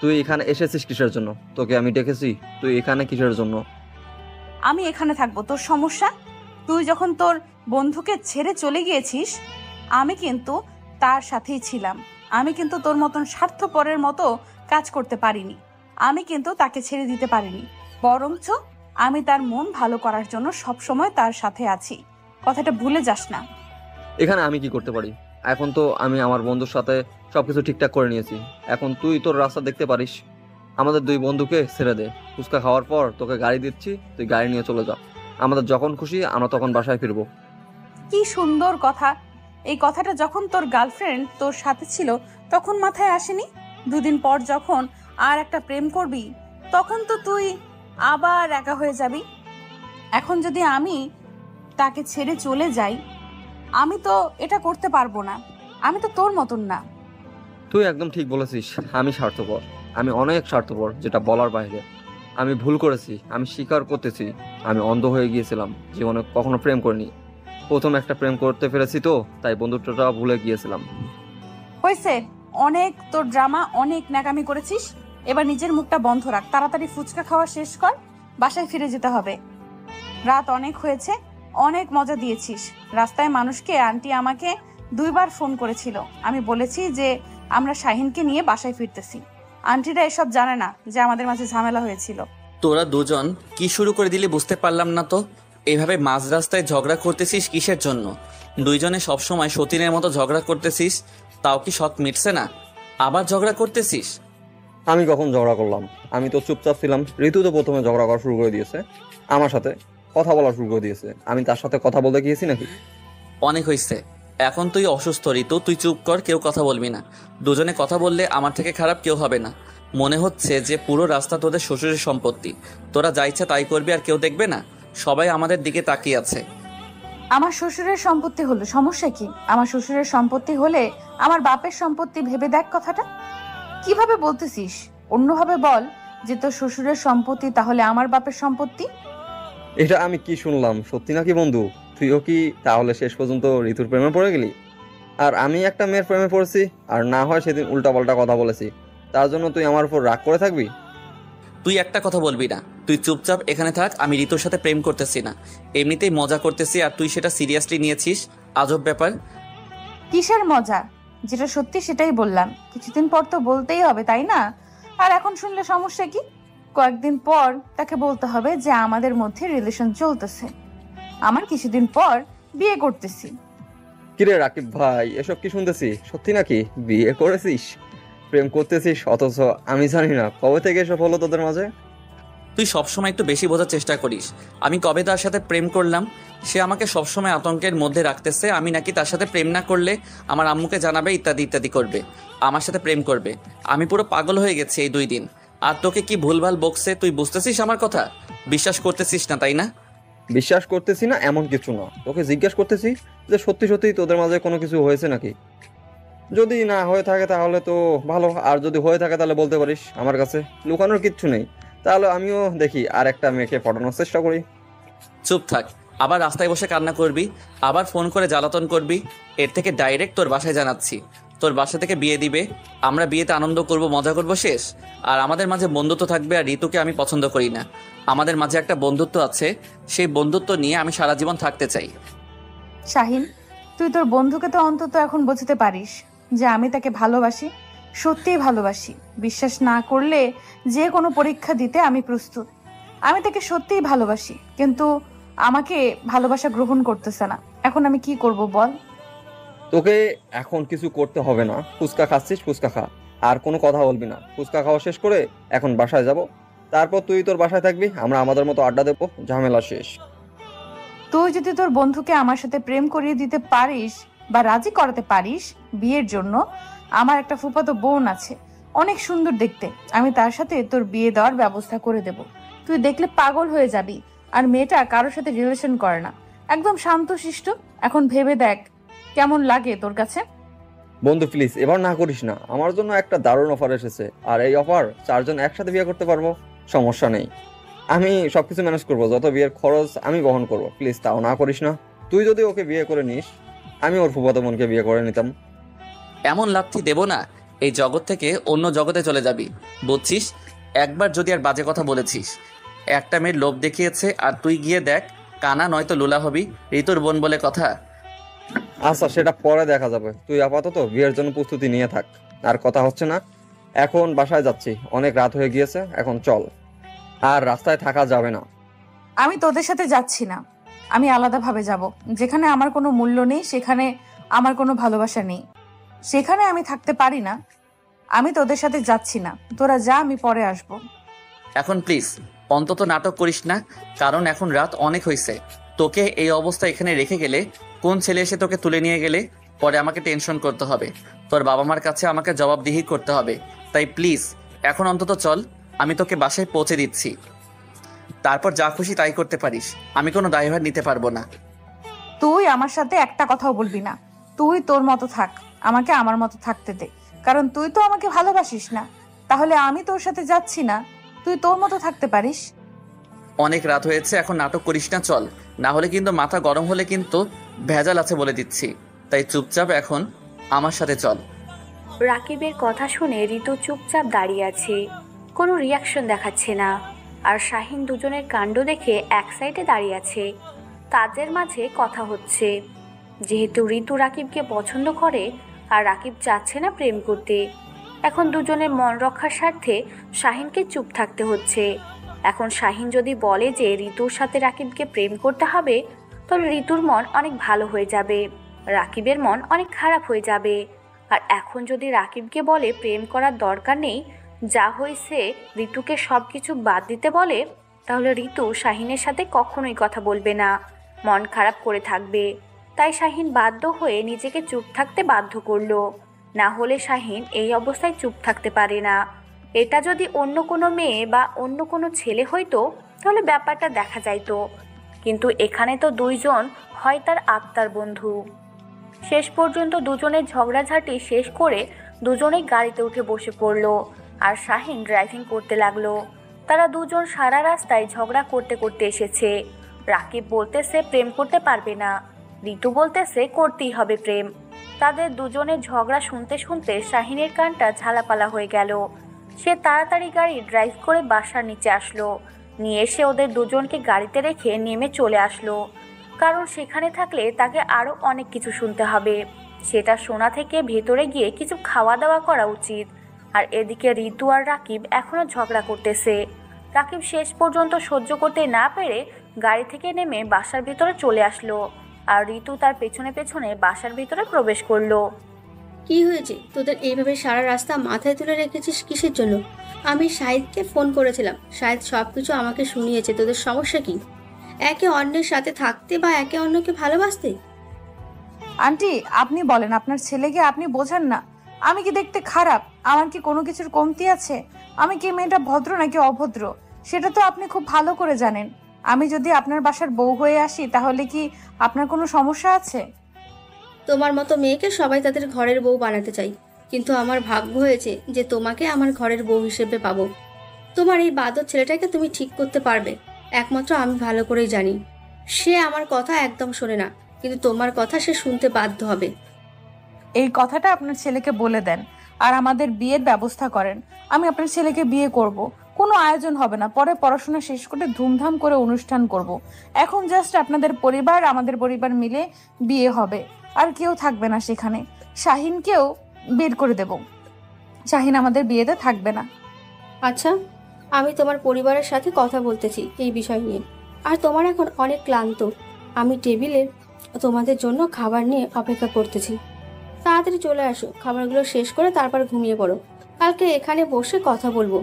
তুই এখানে এসেছিস কিসের জন্য? তোকে আমি ডেকেছি, তুই এখানে কিসের জন্য? আমি এখানে থাকবো, তোর সমস্যা? তুই যখন তোর বন্ধুকে ছেড়ে চলে গিয়েছিস, আমি কিন্তু তার সাথেই ছিলাম। আমি কিন্তু তোর মতন স্বার্থপরের মতো কাজ করতে পারিনি। আমি কিন্তু তাকে ছেড়ে দিতে পারিনি, বরঞ্চ আমি তার মন ভালো করার জন্য সবসময় তার সাথে আছি। কথাটা ভুলে যাস না। এখানে আমি কি করতে পারি? এখন তো আমি আমার বন্ধুর সাথে সবকিছু ঠিকঠাক করে নিয়েছি। এখন তুই তোর রাস্তা দেখতে পারিস। আমাদের দুই বন্ধুকে ছেড়ে দে। ফুচকা খাওয়ার পর তোকে গাড়ি দিচ্ছি, তুই গাড়ি নিয়ে চলে যা। আমাদের যখন খুশি আমরা তখন বাসায় ফিরবো। কি সুন্দর কথা। এই কথাটা যখন তোর গার্লফ্রেন্ড তোর সাথে ছিল তখন মাথায় আসেনি? দুদিন পর যখন আর একটা প্রেম করবি তখন তো তুই আবার একা হয়ে যাবি। এখন যদি আমি তাকে ছেড়ে চলে যাই, আমি তো এটা করতে পারবো না। আমি তো তোর মতন না। তুই একদম ঠিক বলেছিস। আমি স্বার্থপর, আমি অনেক স্বার্থপর, যেটা বলার বাইরে। আমি ভুল করেছি, আমি স্বীকার করতেছি। আমি অন্ধ হয়ে গিয়েছিলাম, জীবনে কখনো প্রেম করিনি। প্রথম একটা প্রেম করতে পেরেছি তো, তাই বন্ধুত্বটা ভুলে গিয়েছিলাম। হয়েছে, অনেক তোর ড্রামা, অনেক ন্যাকামি করেছিস। এবার নিজের মুখটা বন্ধ রাখ, তাড়াতাড়ি ফুচকা খাওয়া শেষ কর, বাসায় ফিরে যেতে হবে। রাত অনেক হয়েছে, অনেক মজা দিয়েছিস। রাস্তায় মানুষকে আন্টি আমাকে 2 বার ফোন করেছিল। আমি বলেছি যে আমরা শাহিনকে নিয়ে বাসায় ফিরতেছি। আন্টিরা এসব জানে না যে আমাদের মাঝে ঝামেলা হয়েছিল। তোরা দুজন কি শুরু করে দিলি বুঝতে পারলাম না তো। এভাবে মাঝ রাস্তায় ঝগড়া করতেছিস কিসের জন্য? দুইজনে সবসময় সতীনের মতো ঝগড়া করতেছিস, তাও কি শখ মিটছে না? আবার ঝগড়া করতেছিস? আমি কখন ঝগড়া করলাম? আমি তো চুপচাপ ছিলাম। ঋতু তো প্রথমে ঝগড়া করা শুরু করে দিয়েছে, আমার সাথে কথা বলা শুরু করে দিয়েছে। আমি তার সাথে কথা বলতে গিয়েছি নাকি? অনেক হয়েছে। এখন তুই অসুস্থ ঋতু, তুই চুপ কর, কেউ কথা বলবি না। দুজনে কথা বললে আমার থেকে খারাপ কেউ হবে না। মনে হচ্ছে যে পুরো রাস্তা তোদের শ্বশুরের সম্পত্তি, তোরা যা ইচ্ছা তাই করবি আর কেউ দেখবে না। সবাই আমাদের দিকে তাকিয়ে আছে। আমার শ্বশুরের সম্পত্তি হলো, সমস্যা কি? আমার শ্বশুরের সম্পত্তি হলে আমার বাপের সম্পত্তি ভেবে দেখ কথাটা। কিভাবে বলতেছিস? অন্যভাবে বল যে তোর শ্বশুরের সম্পত্তি তাহলে আমার বাপের সম্পত্তি। এটা আমি কি শুনলাম? সত্যি নাকি বন্ধু? তুইও কি তাহলে শেষ পর্যন্ত ঋতুর প্রেমে পড়ে গেলি? আর আমি একটা মেয়ের প্রেমে পড়েছি, আর না হয় সেদিন উল্টাপাল্টা কথা বলেছি, তার জন্য তুই আমার উপর রাগ করে থাকবি? তুই একটা কথা বলবি না, তুই চুপচাপ এখানে থাক। আমি ঋতুর সাথে প্রেম করতেছি না, এমনিতেই মজা করতেছি, আর তুই সেটা সিরিয়াসলি নিয়েছিস। আজব ব্যাপার। কিসের মজা? যেটা সত্যি সেটাই বললাম। কিছুদিন পর তো বলতেই হবে, তাই না? আর এখন শুনলে সমস্যা কি? কয়েকদিন পর তাকে বলতে হবে যে আমাদের মধ্যে রিলেশন চলতেছে, আমার কিছুদিন পর বিয়ে করতেছি। কিরে রাকিব ভাই, এসব কি শুনতেছি? সত্যি নাকি বিয়ে করেছিস, প্রেম করতেছিস, অথচ আমি জানি না? কবে থেকে এসব হলো তোদের মাঝে? তুই সবসময় একটু বেশি বোঝার চেষ্টা করিস। আমি কবে তার সাথে প্রেম করলাম? সে আমাকে সবসময় আতঙ্কের মধ্যে রাখতেছে। আমি নাকি তার সাথে প্রেম না করলে আমার আম্মুকে জানাবে, ইত্যাদি ইত্যাদি করবে, আমার সাথে প্রেম করবে। আমি পুরো পাগল হয়ে গেছি এই 2 দিন। আর তোকে কি ভুলভাল বকছে, তুই বুঝতেছিস আমার কথা? বিশ্বাস করতেছিস না, তাই না? বিশ্বাস করতেছি না এমন কিছু না, তোকে জিজ্ঞেস করতেছি যে সত্যি সত্যি তোদের মাঝে কোনো কিছু হয়েছে নাকি। যদি না হয়ে থাকে তাহলে তো ভালো, আর যদি হয়ে থাকে তাহলে বলতে পারিস আমার কাছে, লুকানোর কিচ্ছু নেই। তাহলে আমিও দেখি আর একটা মেয়েকে পটানোর চেষ্টা করি। চুপ থাক। আবার রাস্তায় বসে কান্না করবি, আবার ফোন করে জ্বালাতন করবি। এর থেকে ডাইরেক্ট তোর বাসায় জানাচ্ছি, তোর বাসা থেকে বিয়ে দিবে, আমরা বিয়েতে আনন্দ করব, মজা করব, শেষ। আর আমাদের মাঝে বন্ধুত্ব থাকবে। আর ঋতুকে আমি পছন্দ করি না। আমাদের মাঝে একটা বন্ধুত্ব আছে, সেই বন্ধুত্ব নিয়ে আমি সারা জীবন থাকতে চাই। শাহিন, তুই তোর বন্ধুকে তো অন্তত এখন বোঝাতে পারিস যে আমি তাকে ভালোবাসি, সত্যিই ভালোবাসি। বিশ্বাস না করলে যে কোনো পরীক্ষা দিতে আমি প্রস্তুত। আমি তাকে সত্যিই ভালোবাসি, কিন্তু আমাকে ভালোবাসা গ্রহণ করতেছে না। এখন আমি কি করব বল? তোকে এখন কিছু করতে হবে না। ফুচকা খাচ্ছিস, ফুচকা খা, আর কোনো কথা বলবি না। ফুচকা খাওয়া শেষ করে এখন বাসায় যাব, তারপর তুই তোর বাসায় থাকবি, আমরা আমাদের মতো আড্ডা দেবো, ঝামেলা শেষ। তুই যদি তোর বন্ধুকে আমার সাথে প্রেম করিয়ে দিতে পারিস বা রাজি করাতে পারিস বিয়ের জন্য, আমার একটা ফুফাতো বোন আছে, অনেক সুন্দর দেখতে, আমি তার সাথে তোর বিয়ে দেওয়ার ব্যবস্থা করে দেব। তুই দেখলে পাগল হয়ে যাবি। আর মেয়েটা কারোর সাথে রিলেশন করে না, একদম শান্তশিষ্ট। এখন ভেবে দেখ কেমন লাগে তোর কাছে। বন্ধু প্লিজ এবার না করিস না, আমার জন্য একটা দারুণ অফার এসেছে, আর এই অফার 4 জন একসাথে বিয়ে করতে পারবো, সমস্যা নেই। আমি সবকিছু ম্যানেজ করবো, যত বিয়ের খরচ আমি বহন করবো। প্লিজ তাও না করিস না। তুই যদি ওকে বিয়ে করে নিস, আমি ওর ফুফাতো বোনকে বিয়ে করে নিতাম। এমন লাথি দেব না, এই জগৎ থেকে অন্য জগতে চলে যাবি, বুঝছিস? একবার যদি আর বাজে কথা বলেছিস, একটা মেয়ের লোভ দেখিয়েছে আর তুই গিয়ে দেখ কানা নয়তো লুলা হবি, ঋতুর বোন বলে কথা। আচ্ছা সেটা পরে দেখা যাবে, তুই আপাতত বিয়ের জন্য প্রস্তুতি নিয়ে থাক। আর কথা হচ্ছে না, এখন বাসায় যাচ্ছি, অনেক রাত হয়ে গিয়েছে, এখন চল। আর রাস্তায় থাকা যাবে না। আমি তোদের সাথে যাচ্ছি না, আমি আলাদাভাবে যাব। যেখানে আমার কোনো মূল্য নেই, সেখানে আমার কোনো ভালোবাসা নেই, সেখানে আমি থাকতে পারি না। আমি তোদের সাথে যাচ্ছি না, তোরা যা, আমি পরে আসবো। এখন প্লিজ অন্তত নাটক করিস না, কারণ এখন রাত অনেক হয়েছে। তোকে এই অবস্থা এখানে রেখে গেলে কোন ছেলে এসে তোকে তুলে নিয়ে গেলে পরে আমাকে টেনশন করতে হবে, তোর বাবা মার কাছে আমাকে জবাবদিহি করতে হবে। তাই প্লিজ এখন অন্তত চল, আমি তোকে বাসায় পৌঁছে দিচ্ছি, তারপর যা খুশি তাই করতে পারিস, আমি কোনো দায়ভার নিতে পারবো না। তুই আমার সাথে একটা কথাও বলবি না। তুই তোর মতো থাক, আমাকে আমার মতো থাকতে দে, কারণ তুই তো আমাকে ভালোবাসিস না। তাহলে আমি তোর সাথে যাচ্ছি না, তুই তোর মতো থাকতে পারিস। অনেক রাত হয়েছে, এখন নাটক করিস না, চল। না হলে কিন্তু মাথা গরম হলে কিন্তু ভেজাল আছে বলে দিচ্ছি। তাই চুপচাপ এখন আমার সাথে চল। রাকিবের কথা শুনে ঋতু চুপচাপ দাঁড়িয়ে আছে, কোনো রিয়াকশন দেখাচ্ছে না। আর শাহিন দুজনের কাণ্ড দেখে এক সাইডে দাঁড়িয়ে আছে। তাদের মাঝে কথা হচ্ছে, যেহেতু ঋতু রাকিবকে পছন্দ করে আর রাকিব চাচ্ছে না প্রেম করতে, এখন দুজনের মন রক্ষার স্বার্থে শাহিনকে চুপ থাকতে হচ্ছে। এখন শাহিন যদি বলে যে ঋতুর সাথে রাকিবকে প্রেম করতে হবে, তাহলে ঋতুর মন অনেক ভালো হয়ে যাবে, রাকিবের মন অনেক খারাপ হয়ে যাবে। আর এখন যদি রাকিবকে বলে প্রেম করার দরকার নেই, যা হয়েছে ঋতুকে সব কিছু বাদ দিতে বলে, তাহলে ঋতু শাহিনের সাথে কখনোই কথা বলবে না, মন খারাপ করে থাকবে। তাই শাহিন বাধ্য হয়ে নিজেকে চুপ থাকতে বাধ্য করলো। না হলে শাহিন এই অবস্থায় চুপ থাকতে পারে না। এটা যদি অন্য কোনো মেয়ে বা অন্য কোনো ছেলে হইতো তাহলে ব্যাপারটা দেখা যাইতো, কিন্তু এখানে তো দুইজন হয় তার আত্মার বন্ধু। শেষ পর্যন্ত দুজনের ঝগড়াঝাটি শেষ করে দুজনেই গাড়িতে উঠে বসে পড়লো আর শাহিন ড্রাইভিং করতে লাগলো। তারা দুজন সারা রাস্তায় ঝগড়া করতে করতে এসেছে। রাকিব বলতেছে প্রেম করতে পারবে না, ঋতু বলতেছে করতেই হবে প্রেম। তাদের দুজনের ঝগড়া শুনতে শুনতে শাহিনের কানটা ঝালাপালা হয়ে গেল। সে তাড়াতাড়ি গাড়ি ড্রাইভ করে বাসার নিচে আসলো, নিয়ে এসে ওদের দুজনকে গাড়িতে রেখে নেমে চলে আসলো, কারণ সেখানে থাকলে তাকে আরও অনেক কিছু শুনতে হবে। সেটা শোনা থেকে ভেতরে গিয়ে কিছু খাওয়া দাওয়া করা উচিত। আর এদিকে ঋতু আর রাকিব এখনও ঝগড়া করতেছে। রাকিব শেষ পর্যন্ত সহ্য করতে না পেরে গাড়ি থেকে নেমে বাসার ভিতরে চলে আসলো, আর ঋতু তার পেছনে পেছনে বাসার ভিতরে প্রবেশ করলো। কি হয়েছে তোদের এইভাবে সারা রাস্তা মাথায় তুলে রেখেছিস কিসের জন্য? আমি শাহিদকে ফোন করেছিলাম, শাহিদ সবকিছু আমাকে শুনিয়েছে। তোদের সমস্যা কি? একে অন্যের সাথে থাকতে বা একে অন্যকে ভালোবাসতে? আন্টি আপনি বলেন, আপনার ছেলেকে আপনি বোঝান না? আমি কি দেখতে খারাপ? আমার কি কোনো কিছুর কমতি আছে? আমি কি মেয়েটা ভদ্র নাকি অভদ্র সেটা তো আপনি খুব ভালো করে জানেন। আমি যদি আপনার বাসার বউ হয়ে আসি তাহলে কি আপনার কোনো সমস্যা আছে? তোমার মতো মেয়েকে সবাই তাদের ঘরের বউ বানাতে চাই, কিন্তু আমার ভাগ্য হয়েছে যে তোমাকে আমার ঘরের বউ হিসেবে পাবো। তোমার এই বাদর ছেলেটাকে তুমি ঠিক করতে পারবে একমাত্র আমি ভালো করেই জানি। সে আমার কথা একদম শোনে না, কিন্তু তোমার কথা সে শুনতে বাধ্য হবে। এই কথাটা আপনার ছেলেকে বলে দেন আর আমাদের বিয়ের ব্যবস্থা করেন। আমি আপনার ছেলেকে বিয়ে করব, কোনো আয়োজন হবে না, পরে পড়াশোনা শেষ করে ধুমধাম করে অনুষ্ঠান করব। এখন জাস্ট আপনাদের পরিবার আমাদের পরিবার মিলে বিয়ে হবে, আর কেউ থাকবে না সেখানে। শাহিনকেও বের করে দেব, শাহিন আমাদের বিয়েতে থাকবে না। আচ্ছা, আমি তোমার পরিবারের সাথে কথা বলতেছি এই বিষয় নিয়ে। আর তোমার এখন অনেক ক্লান্ত। আমি টেবিলে তোমাদের জন্য খাবার নিয়ে অপেক্ষা করতেছি। তাড়াতাড়ি চলে আসো, খাবারগুলো শেষ করে তারপর ঘুমিয়ে পড়ো। কালকে এখানে বসে কথা বলবো।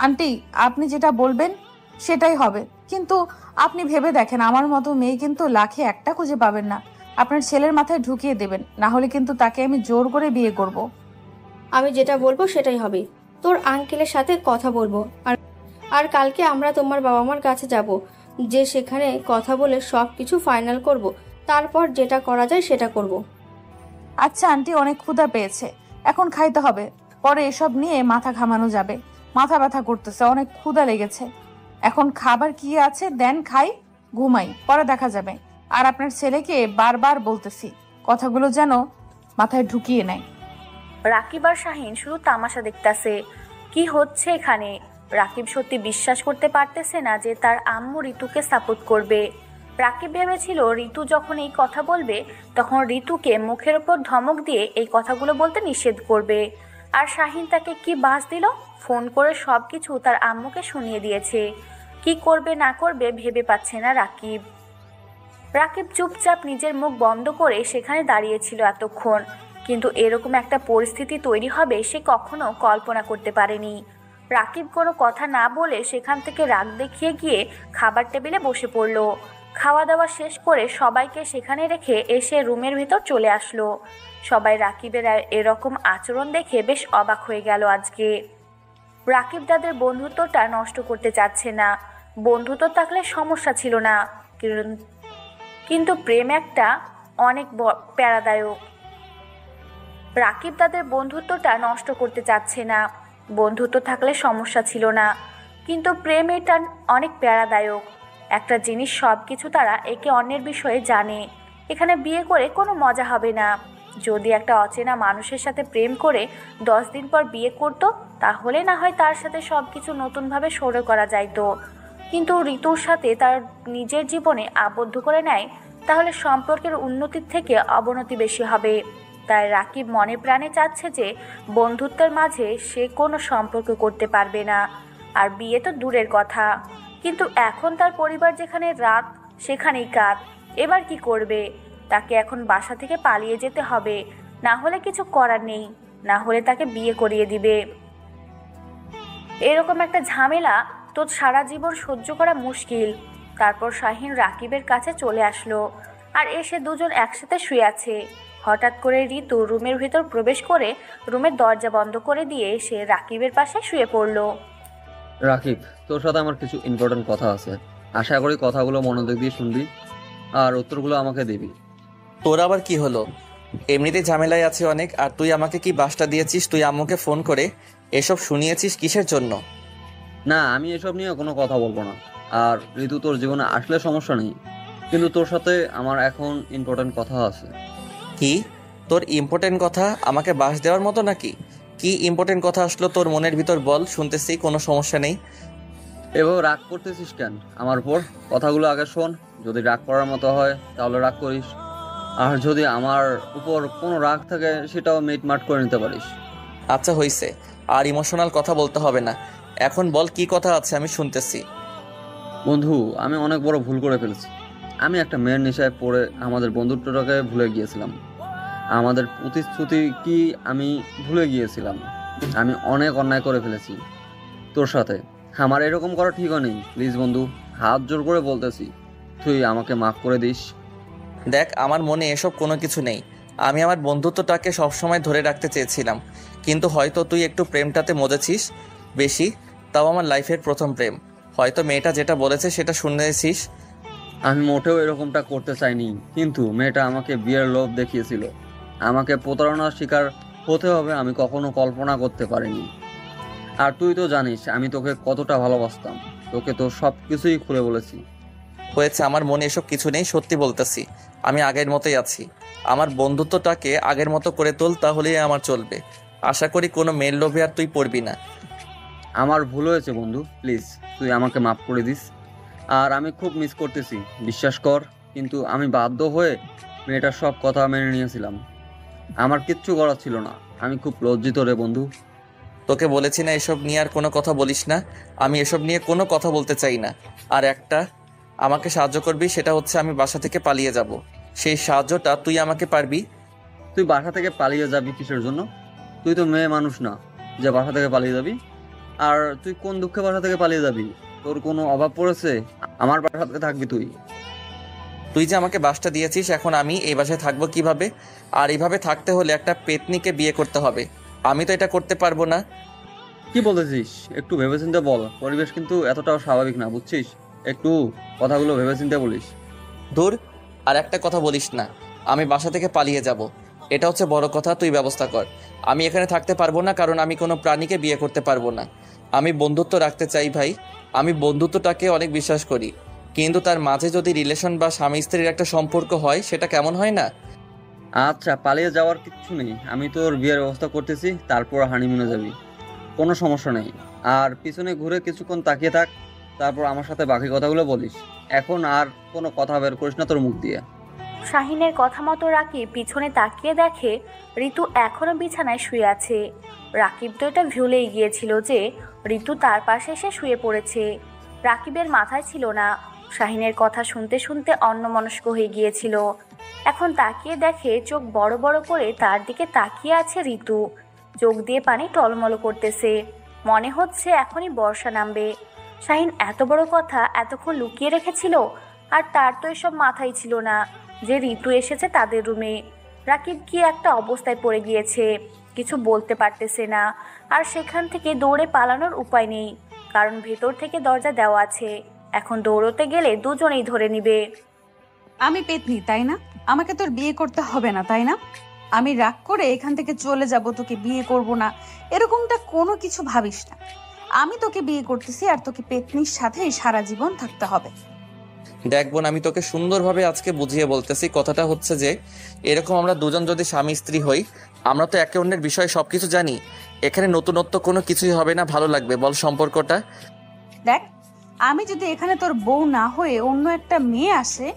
আন্টি, আপনি যেটা বলবেন সেটাই হবে, কিন্তু আপনি ভেবে দেখেন, আমার মতো মেয়ে কিন্তু লাখে একটা খুঁজে পাবেন না। আপনার ছেলের মাথায় ঢুকিয়ে দেবেন, না হলে কিন্তু তাকে আমি জোর করে বিয়ে করব। আমি যেটা বলবো সেটাই হবে। তোর আঙ্কেলের সাথে কথা বলবো। আর আর কালকে আমরা তোমার বাবা মার কাছে যাব, যে সেখানে কথা বলে সব কিছু ফাইনাল করব। তারপর যেটা করা যায় সেটা করব। আচ্ছা আন্টি, অনেক ক্ষুধা পেয়েছে, এখন খাইতে হবে। পরে এসব নিয়ে মাথা ঘামানো যাবে। মাথা ব্যথা করতেছে, অনেক ক্ষুধা লেগেছে। এখন খাবার কি আছে দেন, খাই, ঘুমাই, পরে দেখা যাবে। আর আপনার ছেলেকে বারবার বলতেছি কথাগুলো যেন মাথায় ঢুকিয়ে নেয়। রাকিব আর শাহিন শুধু তামাশা দেখতেছে। কি হচ্ছে এখানে? রাকিব সত্যি বিশ্বাস করতে পারতেছে না যে তার আম্মু ঋতুকে সাপোর্ট করবে। রাকিব ভেবেছিল ঋতু যখন এই কথা বলবে তখন ঋতুকে মুখের ওপর ধমক দিয়ে এই কথাগুলো বলতে নিষেধ করবে। আর শাহিন তাকে কি বাস দিল, ফোন করে সব কিছু তার আম্মুকে শুনিয়ে দিয়েছে। কি করবে না করবে ভেবে পাচ্ছে না রাকিব। রাকিব চুপচাপ নিজের মুখ বন্ধ করে সেখানে দাঁড়িয়েছিল এতক্ষণ, কিন্তু এরকম একটা পরিস্থিতি তৈরি হবে সে কখনো কল্পনা করতে পারেনি। রাকিব কোনো কথা না বলে সেখান থেকে রাগ দেখিয়ে গিয়ে খাবার টেবিলে বসে পড়ল। খাওয়া দাওয়া শেষ করে সবাইকে সেখানে রেখে এসে রুমের ভেতর চলে আসলো। সবাই রাকিবের এরকম আচরণ দেখে বেশ অবাক হয়ে গেল আজকে। রাকিব তাদের বন্ধুত্বটা নষ্ট করতে চাচ্ছে না। বন্ধুত্ব থাকলে সমস্যা ছিল না, কিন্তু প্রেম একটা অনেক প্যারাদায়ক। রাকিব তাদের বন্ধুত্বটা নষ্ট করতে চাচ্ছে না। বন্ধুত্ব থাকলে সমস্যা ছিল না, কিন্তু প্রেম এটা অনেক প্যারাদায়ক একটা জিনিস। সব কিছু তারা একে অন্যের বিষয়ে জানে। এখানে বিয়ে করে কোনো মজা হবে না। যদি একটা অচেনা মানুষের সাথে প্রেম করে 10 দিন পর বিয়ে করতো তাহলে না হয় তার সাথে সব কিছু নতুনভাবে শুরু করা যাইতো, কিন্তু ঋতুর সাথে তার নিজের জীবনে আবদ্ধ করে নেয় তাহলে সম্পর্কের উন্নতির থেকে অবনতি বেশি হবে। তাই রাকিব মনে প্রাণে চাচ্ছে যে বন্ধুত্বের মাঝে সে কোনো সম্পর্ক করতে পারবে না, আর বিয়ে তো দূরের কথা। কিন্তু এখন তার পরিবার যেখানে রাত সেখানেই কাত। এবার কি করবে? তাকে এখন বাসা থেকে পালিয়ে যেতে হবে, না হলে কিছু করার নেই, না হলে তাকে বিয়ে করিয়ে দিবে। এরকম একটা ঝামেলা তো সারা জীবন সহ্য করা মুশকিল। তারপর শাহিন রাকিবের কাছে চলে আসলো, আর এসে দুজন একসাথে শুয়ে আছে। হঠাৎ করে ঋতু রুমের ভিতর প্রবেশ করে রুমের দরজা বন্ধ করে দিয়ে সে রাকিবের পাশে শুয়ে পড়ল। রাকিব, তোর সাথে আমার কিছু ইম্পর্টেন্ট কথা আছে। আশা করি কথাগুলো মনোযোগ দিয়ে শুনবি আর উত্তরগুলো আমাকে দিবি। তোর আবার কি হলো? এমনিতে ঝামেলায় আছে অনেক, আর তুই আমাকে কি বাসটা দিয়েছিস? তুই আম্মুকে ফোন করে এসব শুনিয়েছিস কিসের জন্য? না, আমি এসব নিয়ে কোনো কথা বলবো না। আর ঋতু, তোর জীবনে আসলে সমস্যা নেই, কিন্তু তোর সাথে আমার এখন ইম্পর্টেন্ট কথা আছে। কি তোর ইম্পর্টেন্ট কথা? আমাকে বাস দেওয়ার মতো নাকি? কি ইম্পর্টেন্ট কথা আসলো তোর মনের ভিতর, বল, শুনতেছি, কোনো সমস্যা নেই। এভাবে রাগ করতেছিস কেন আমার উপর? কথাগুলো আগে শোন। যদি রাগ করার মতো হয় তাহলে রাগ করিস, আর যদি আমার উপর কোনো রাগ থাকে সেটাও মিটমাট করে নিতে পারিস। আচ্ছা হইছে, আর ইমোশনাল কথা বলতে হবে না। এখন বল কি কথা আছে, আমি শুনতেছি। বন্ধু, আমি অনেক বড় ভুল করে ফেলেছি। আমি একটা মেয়ের নেশায় পড়ে আমাদের বন্ধুত্বটাকে ভুলে গিয়েছিলাম। আমাদের প্রতিশ্রুতি কি আমি ভুলে গিয়েছিলাম। আমি অনেক অন্যায় করে ফেলেছি তোর সাথে। আমার এরকম করা ঠিক নেই। প্লিজ বন্ধু, হাত জোর করে বলতেছি, তুই আমাকে মাফ করে দিস। দেখ, আমার মনে এসব কোনো কিছু নেই। আমি আমার বন্ধুত্বটাকে সবসময় ধরে রাখতে চেয়েছিলাম, কিন্তু হয়তো তুই একটু প্রেমটাতে মজেছিস বেশি। তাও আমার লাইফের প্রথম প্রেম। হয়তো মেয়েটা যেটা বলেছে সেটা শুনেছিস। আমি মোটেও এরকমটা করতে চাইনি, কিন্তু মেয়েটা আমাকে বিয়ের লোভ দেখিয়েছিল। আমাকে প্রতারণার শিকার হতে হবে আমি কখনো কল্পনা করতে পারিনি। আর তুই তো জানিস আমি তোকে কতটা ভালোবাসতাম। তোকে তো সব কিছুই খুলে বলেছি। হয়েছে, আমার মনে এসব কিছু নেই, সত্যি বলতেছি। আমি আগের মতোই আছি। আমার বন্ধুত্বটাকে আগের মতো করে তোল, তাহলেই আমার চলবে। আশা করি কোনো মেয়ের লোভে আর তুই পড়বি না। আমার ভুল হয়েছে বন্ধু, প্লিজ তুই আমাকে মাফ করে দিস। আর আমি খুব মিস করতেছি, বিশ্বাস কর। কিন্তু আমি বাধ্য হয়ে মেয়েটার সব কথা মেনে নিয়েছিলাম। আমার কিচ্ছু করার ছিল না। আমি খুব লজ্জিত রে বন্ধু। তোকে বলেছি না এসব নিয়ে আর কোনো কথা বলিস না। আমি এসব নিয়ে কোনো কথা বলতে চাই না। আর একটা আমাকে সাহায্য করবি, সেটা হচ্ছে আমি বাসা থেকে পালিয়ে যাব। সেই সাহায্যটা তুই আমাকে পারবি? তুই বাসা থেকে পালিয়ে যাবি কিসের জন্য? তুই তো মেয়ে মানুষ না যে বাসা থেকে পালিয়ে যাবি। আর তুই কোন দুঃখে বাসা থেকে পালিয়ে যাবি? তোর কোনো অভাব পড়েছে? আমার বাসা থেকে থাকবি তুই। তুই যে আমাকে বাসটা দিয়েছিস, এখন আমি এই বাসায় থাকবো কিভাবে? আর এইভাবে থাকতে হলে একটা পেতনিকে বিয়ে করতে হবে। আমি তো এটা করতে পারবো না। কি বলতেছিস? একটু ভেবেচিন্তে বল, পরিবেশ কিন্তু এতটাও স্বাভাবিক না, বুঝছিস? একটু কথাগুলো ভেবেচিন্তে বলিস। দূর, আর একটা কথা বলিস না। আমি বাসা থেকে পালিয়ে যাব, এটা হচ্ছে বড় কথা। তুই ব্যবস্থা কর। আমি এখানে থাকতে পারবো না, কারণ আমি কোনো প্রাণীকে বিয়ে করতে পারবো না। আমি বন্ধুত্ব রাখতে চাই ভাই। আমি বন্ধুত্বটাকে অনেক বিশ্বাস করি, কিন্তু তার মাঝে যদি রিলেশন বা স্বামী স্ত্রীর একটা সম্পর্ক হয়, সেটা কেমন হয় না? আচ্ছা, পালিয়ে যাওয়ার কিচ্ছু নেই, আমি তোর বিয়ের ব্যবস্থা করতেছি, তারপর হানিমুনে যাবি, কোনো সমস্যা নেই। আর পিছনে ঘুরে কিছুক্ষণ তাকিয়ে থাক, তারপর আমার সাথে বাকি কথাগুলো বলিস। এখন আর কোনো কথা বের করিস না তোর মুখ দিয়ে। শাহিনের কথা মতো রাকিব পিছনে তাকিয়ে দেখে ঋতু এখনো বিছানায় শুয়ে আছে। রাকিব তো এটা ভুলেই গিয়েছিল যে ঋতু তার পাশে এসে শুয়ে পড়েছে। রাকিবের মাথায় ছিল না। শাহিনের কথা শুনতে শুনতে অন্যমনস্ক হয়ে গিয়েছিল। এখন তাকিয়ে দেখে চোখ বড় বড় করে তার দিকে তাকিয়ে আছে ঋতু। চোখ দিয়ে পানি টলমল করতেছে, মনে হচ্ছে এখনই বর্ষা নামবে। শাহিন এত বড় কথা এতক্ষণ লুকিয়ে রেখেছিল, আর তার তো এসব মাথায় ছিল না যে ঋতু এসেছে তাদের রুমে। রাকিব কি একটা অবস্থায় পড়ে গিয়েছে, কিছু বলতে পারতেছে না। আর সেখান থেকে দৌড়ে পালানোর উপায় নেই, কারণ ভেতর থেকে দরজা দেওয়া আছে। এখন দৌড়তে গেলে দুজনেই ধরে নিবে। আমি পেতনি তাই না? আমাকে তোর বিয়ে করতে হবে না তাই না? আমি রাগ করে এখান থেকে চলে যাব, তোকে বিয়ে করব না এরকমটা কোনো কিছু ভাবিস না। আমি তোকে বিয়ে করতেছি, আর তোকে পেতনির সাথে সারা জীবন থাকতে হবে। দেখ বোন, আমি তোকে সুন্দরভাবে আজকে বুঝিয়ে বলতেছি। কথাটা হচ্ছে যে এরকম আমরা দুজন যদি স্বামী স্ত্রী হই, আমরা তো একে অন্যের বিষয়ে সবকিছু জানি। এখানে নতুনত্ব কোনো কিছুই হবে না। ভালো লাগবে বল সম্পর্কটা? দেখ, আমি যদি এখানে তোর বউ না হয়ে অন্য একটা মেয়ে আসে,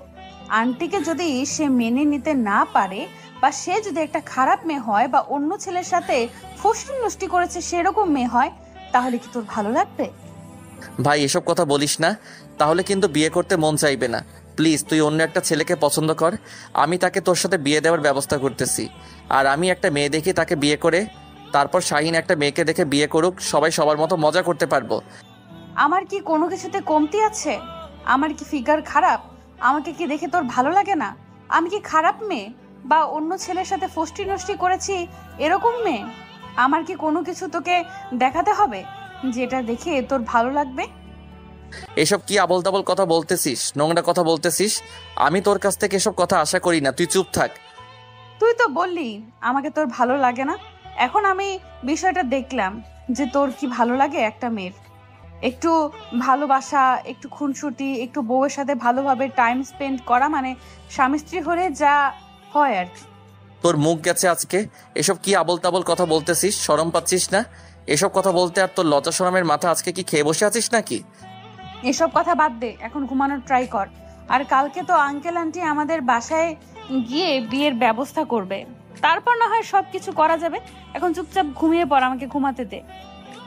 আন্টিকে যদি সে মেনে নিতে না পারে, বা সে যদি একটা খারাপ মেয়ে হয়, বা অন্য ছেলের সাথে ফষ্টি নষ্টি করেছে সেরকম মেয়ে হয়, তাহলে কি তোর ভালো লাগবে? ভাই এসব কথা বলিস না, তাহলে কিন্তু বিয়ে করতে মন চাইবে না। প্লিজ তুই অন্য একটা ছেলেকে পছন্দ কর, আমি তাকে তোর সাথে বিয়ে দেওয়ার ব্যবস্থা করতেছি। আর আমি একটা মেয়ে দেখি তাকে বিয়ে করে, তারপর শাহিন একটা মেয়েকে দেখে বিয়ে করুক, সবাই সবার মতো মজা করতে পারবো। আমার কি কোনো কিছুতে কমতি আছে? আমার কি ফিগার খারাপ? আমাকে কি দেখে তোর ভালো লাগে না? আমি কি খারাপ মেয়ে, বা অন্য ছেলের সাথে ফষ্টি নষ্টি করেছি এরকম মেয়ে? আমার কি কোনো কিছু তোকে দেখাতে হবে যেটা দেখে তোর ভালো লাগবে? এসব কি আবল তাবল কথা বলতেছিস, নোংরা কথা বলতেছিস? আমি তোর কাছ থেকে এসব কথা আশা করি না, তুই চুপ থাক। তুই তো বললি আমাকে তোর ভালো লাগে না। এখন আমি বিষয়টা দেখলাম যে তোর কি ভালো লাগে একটা মেয়ের। একটু ভালোবাসা, একটু খুনসুটি, একটু বউয়ের সাথে ভালোভাবে টাইম স্পেন্ড করা, মানে স্বামী স্ত্রী হলে যা হয় আর কি। তোর মুখ গেছে আজকে। এসব কি আবল তাবল কথা বলতেছিস? শরম পাচ্ছিস না এসব কথা বলতে? আর তোর লজ্জা শরমের মাথা আজকে কি খেয়ে বসে আছিস নাকি? এসব কথা বাদ দে, এখন ঘুমানোর ট্রাই কর। আর কালকে তো আঙ্কেল আন্টি আমাদের বাসায় গিয়ে বিয়ের ব্যবস্থা করবে, তারপর না হয় সবকিছু করা যাবে। এখন চুপচাপ ঘুমিয়ে পড়, আমাকে ঘুমাতে দে।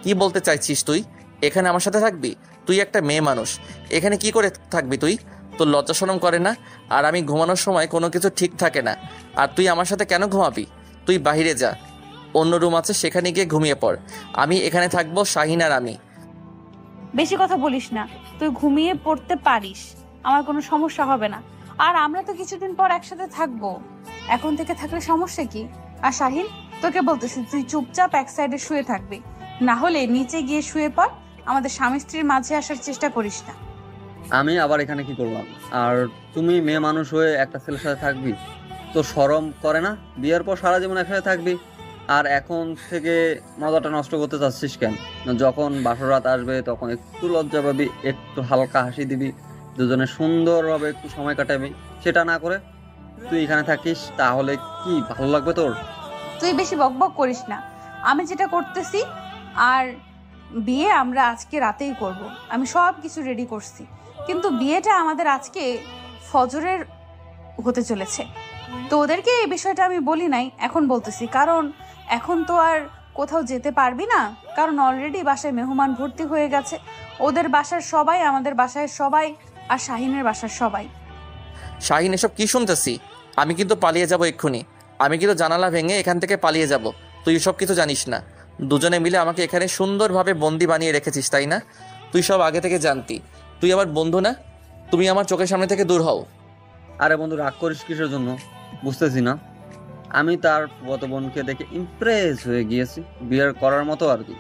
কি বলতে চাইছিস তুই? এখানে আমার সাথে থাকবি? তুই একটা মেয়ে মানুষ, এখানে কি করে থাকবি তুই? তোর লজ্জা শরম করে না? আর আমি ঘুমানোর সময় কোনো কিছু ঠিক থাকে না, আর তুই আমার সাথে কেন ঘুমাবি? তুই বাহিরে যা, অন্য রুম আছে, সেখানে গিয়ে ঘুমিয়ে পড়। আমি এখানে থাকবো, শাহিন আর আমি। বেশি কথা বলিস না, তুই ঘুমিয়ে পড়তে পারিস, আমার কোনো সমস্যা হবে না। আর আমরা তো কিছুদিন পর একসাথে থাকবো, এখন থেকে থাকলে সমস্যা কি? আর শাহিন, তোকে বলতেছি তুই চুপচাপ এক সাইডে শুয়ে থাকবি, না হলে নিচে গিয়ে শুয়ে পড়। আমাদের স্বামী স্ত্রীর মাঝে আসার চেষ্টা করিস না। আমি আবার এখানে কি করলাম? আর তুমি মেয়ে মানুষ হয়ে একটা ছেলের সাথে থাকবি? তোর শরম করে না? বিয়ের পর সারা জীবন একসাথে থাকবি, আর এখন থেকে মজাটা নষ্ট করতে চাচ্ছিস কেন? যখন বাসর রাত আসবে তখন একটু লজ্জা পাবি, একটু হালকা হাসি দিবি, দুজনে সুন্দরভাবে একটু সময় কাটাবি। সেটা না করে তুই এখানে থাকিস, তাহলে কি ভালো লাগবে তোর? তুই বেশি বকবক করিস না। আমি যেটা করতেছি, আর বিয়ে আমরা আজকে রাতেই করব। আমি সব কিছু রেডি করছি, কিন্তু বিয়েটা আমাদের আজকে ফজরের হতে চলেছে। তো ওদেরকে এই বিষয়টা আমি বলি নাই, এখন বলতেছি, কারণ এখন তো আর কোথাও যেতে পারবি না, কারণ অলরেডি বাসায় মেহমান ভর্তি হয়ে গেছে। ওদের বাসার সবাই, আমাদের বাসায় সবাই আর শাহিনের বাসার সবাই। শাহিন, এসব কি শুনতেছি? আমি কিন্তু পালিয়ে যাব এক্ষুনি। আমি কিন্তু জানালা ভেঙে এখান থেকে পালিয়ে যাব। তুই সব কিছু জানিস না। দুজনে মিলে আমাকে এখানে সুন্দরভাবে বন্দি বানিয়ে রেখেছিস, তাই না? তুই সব আগে থেকে জানতি। তুই আমার বন্ধু না? তুমি আমার চোখের সামনে থেকে দূর হও। আরে বন্ধু, রাগ করিস কিসের জন্য? বুঝতেছি না। আমি তার গত বোনকে দেখে ইমপ্রেস হয়ে গিয়েছি, বিয়ের করার মতো আর কি।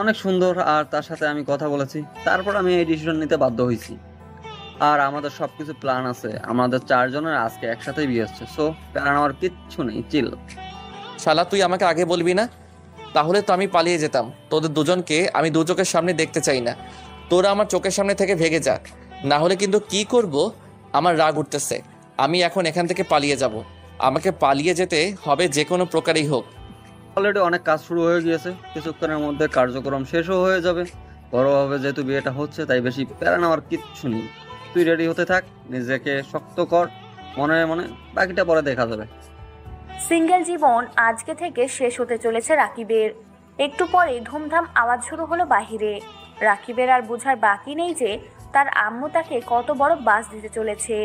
অনেক সুন্দর, আর তার সাথে আমি কথা বলেছি, তারপর আমি এই ডিসিশন নিতে বাধ্য হয়েছি। আর আমাদের সবকিছু প্ল্যান আছে, আমাদের 4 জনের আজকে একসাথেই বিয়ে হচ্ছে। সো প্ল্যান আমার কিচ্ছু নেই, চিল। শালা, তুই আমাকে আগে বলবি না? তাহলে তো আমি পালিয়ে যেতাম। তোদের দুজনকে আমি দু চোখের সামনে দেখতে চাই না। তোরা আমার চোখের সামনে থেকে ভেগে যাক, না হলে কিন্তু কি করব আমার রাগ উঠতেছে। আমি এখন এখান থেকে পালিয়ে যাব। আমাকে পালিয়ে যেতে হবে যে কোনো প্রকারেই হোক। অলরেডি অনেক কাজ শুরু হয়ে গিয়েছে, কিছুক্ষণের মধ্যে কার্যক্রম শেষও হয়ে যাবে। বড়ভাবে যেহেতু বিয়েটা হচ্ছে, তাই বেশি প্যারা নেওয়ার কিচ্ছু নেই। তুই রেডি হতে থাক, নিজেকে শক্ত কর, মনে মনে বাকিটা পরে দেখা যাবে। সিঙ্গেল জীবন আজকে থেকে শেষ হতে চলেছে রাকিবের। একটু পরে ধুমধাম আওয়াজ শুরু হলো বাহিরে। রাকিবের আর বোঝার বাকি নেই যে তার আম্মু তাকে কত বড় বাস দিতে চলেছে।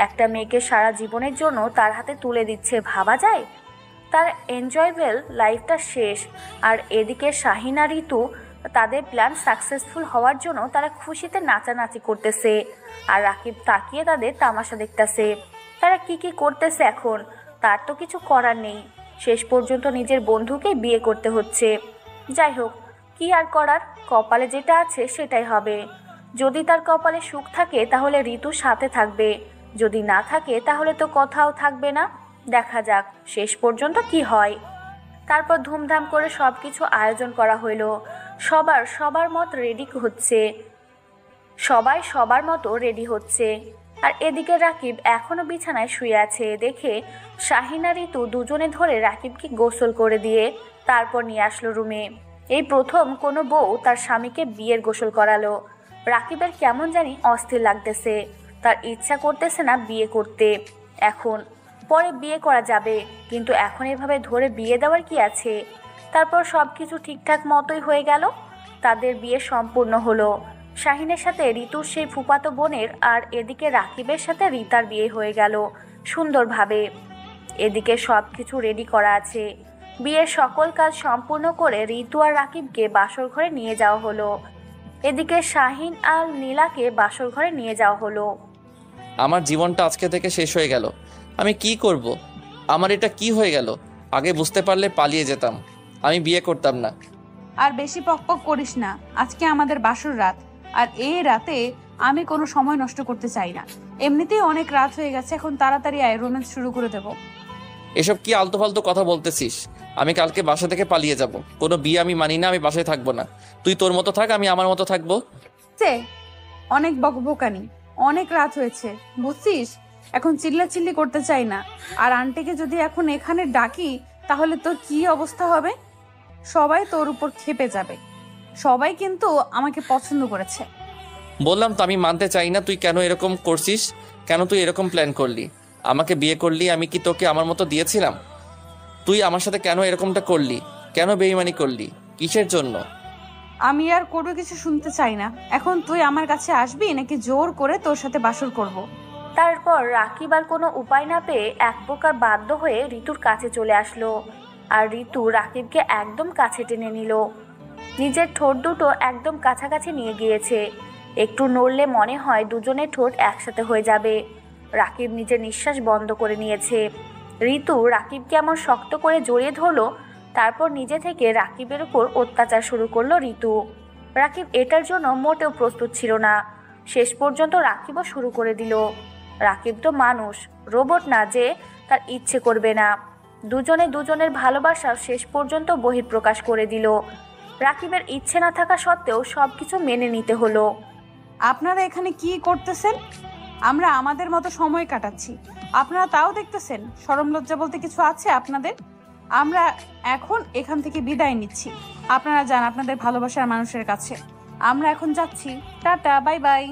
একটা মেয়েকে সারা জীবনের জন্য তার হাতে তুলে দিচ্ছে, ভাবা যায়? তার এনজয়েবল লাইফটা শেষ। আর এদিকে শাহিন আর ঋতু, তাদের প্ল্যান সাকসেসফুল হওয়ার জন্য তারা খুশিতে নাচানাচি করতেছে। আর রাকিব তাকিয়ে তাদের তামাশা দেখতেছে। তারা কি কি করতেছে এখন তার তো কিছু করার নেই। শেষ পর্যন্ত নিজের বন্ধুকে বিয়ে করতে হচ্ছে। যাই হোক, কি আর করার, কপালে যেটা আছে সেটাই হবে। যদি তার কপালে সুখ থাকে তাহলে ঋতুর সাথে থাকবে, যদি না থাকে তাহলে তো কোথাও থাকবে না। দেখা যাক শেষ পর্যন্ত কি হয়। তারপর ধুমধাম করে সব কিছু আয়োজন করা হইলো। সবার মত রেডি হচ্ছে, সবাই সবার মতো রেডি হচ্ছে। আর এদিকে রাকিব এখনো বিছানায় শুয়ে আছে দেখে শাহিন আর ঋতু দুজনে ধরে রাকিবকে গোসল করে দিয়ে তারপর নিয়ে আসলো রুমে। এই প্রথম কোনো বউ তার স্বামীকে বিয়ের গোসল করালো। রাকিবের কেমন জানি অস্থির লাগতেছে, তার ইচ্ছা করতেছে না বিয়ে করতে। এখন পরে বিয়ে করা যাবে, কিন্তু এখন এভাবে ধরে বিয়ে দেওয়ার কি আছে? তারপর সব কিছু ঠিকঠাক মতোই হয়ে গেল। তাদের বিয়ে সম্পূর্ণ হলো। শাহিনের সাথে ঋতুর সেই ফুফাতো বোনের, আর এদিকে রাকিবের সাথে রিতার বিয়ে হয়ে গেল সুন্দরভাবে। এদিকে সব কিছু রেডি করা আছে। বিয়ের সকল কাজ সম্পূর্ণ করে ঋতু আর রাকিবকে বাসর ঘরে নিয়ে যাওয়া হলো। এদিকে শাহিন আর নীলাকে বাসর ঘরে নিয়ে যাওয়া হলো। আমার জীবনটা আজকে থেকে শেষ হয়ে গেল। আমি কি করব? আমার এটা কি হয়ে গেল? আগে বুঝতে পারলে পালিয়ে যেতাম, আমি বিয়ে করতাম না। আর বেশি পকপক করিস না, আজকে আমাদের বাসর রাত। আর এই রাতে আমি কোনো সময় নষ্ট করতে চাই না। এমনিতেই অনেক রাত হয়ে গেছে, এখন তাড়াতাড়ি আয়, রোম্যান্স শুরু করে দেব। এসব কি আলতু ফালতু কথা বলতেছিস? আমি কালকে বাসা থেকে পালিয়ে যাব। কোনো বিয়ে আমি মানি না, আমি বাসায় থাকবো না। তুই তোর মতো থাক, আমি আমার মতো থাকবো। অনেক বকবকানি, অনেক রাত হয়েছে, বুঝছিস? এখন চিল্লাচিল্লি করতে চাই না। আর আন্টিকে যদি এখন এখানে ডাকি তাহলে তোর কি অবস্থা হবে? সবাই তোর উপর ক্ষেপে যাবে। সবাই কিন্তু আমাকে পছন্দ করেছে। বললাম তো আমি মানতে চাই না। তুই কেন এরকম করছিস? কেন তুই এরকম প্ল্যান করলি? আমাকে বিয়ে করলি, আমি কি তোকে আমার মতো দিয়েছিলাম? তুই আমার সাথে কেন এরকমটা করলি? কেন বেইমানি করলি? কিসের জন্য? আমি আর কোনো কিছু শুনতে চাই না। এখন তুই আমার কাছে আসবি নাকি জোর করে তোর সাথে বাসর করব? তারপর রাকিব আর কোনো উপায় না পেয়ে এক প্রকার বাধ্য হয়ে ঋতুর কাছে চলে আসলো। আর ঋতু রাকিবকে একদম কাছে টেনে নিল। নিজের ঠোঁট দুটো একদম কাছাকাছি নিয়ে গিয়েছে। একটু নড়লে মনে হয় দুজনের ঠোঁট একসাথে হয়ে যাবে। রাকিব নিজের নিঃশ্বাস বন্ধ করে নিয়েছে। ঋতু রাকিবকে এমন শক্ত করে জড়িয়ে ধরলো। তারপর নিজে থেকে রাকিবের উপর অত্যাচার শুরু করলো ঋতু। রাকিব এটার জন্য মোটেও প্রস্তুত ছিল না। শেষ পর্যন্ত রাকিবও শুরু করে দিল। রাকিব তো মানুষ, রোবট না যে তার ইচ্ছে করবে না। দুজনে দুজনের ভালোবাসা শেষ পর্যন্ত বহিঃপ্রকাশ করে দিল। রাকিবের ইচ্ছে না থাকা সত্ত্বেও সবকিছু মেনে নিতে হলো। আপনারা এখানে কি করতেছেন? আমরা আমাদের মতো সময় কাটাচ্ছি, আপনারা তাও দেখতেছেন? শরম লজ্জা বলতে কিছু আছে আপনাদের? আমরা এখন এখান থেকে বিদায় নিচ্ছি। আপনারা যান আপনাদের ভালোবাসার মানুষের কাছে। আমরা এখন যাচ্ছি। Tata, bye bye.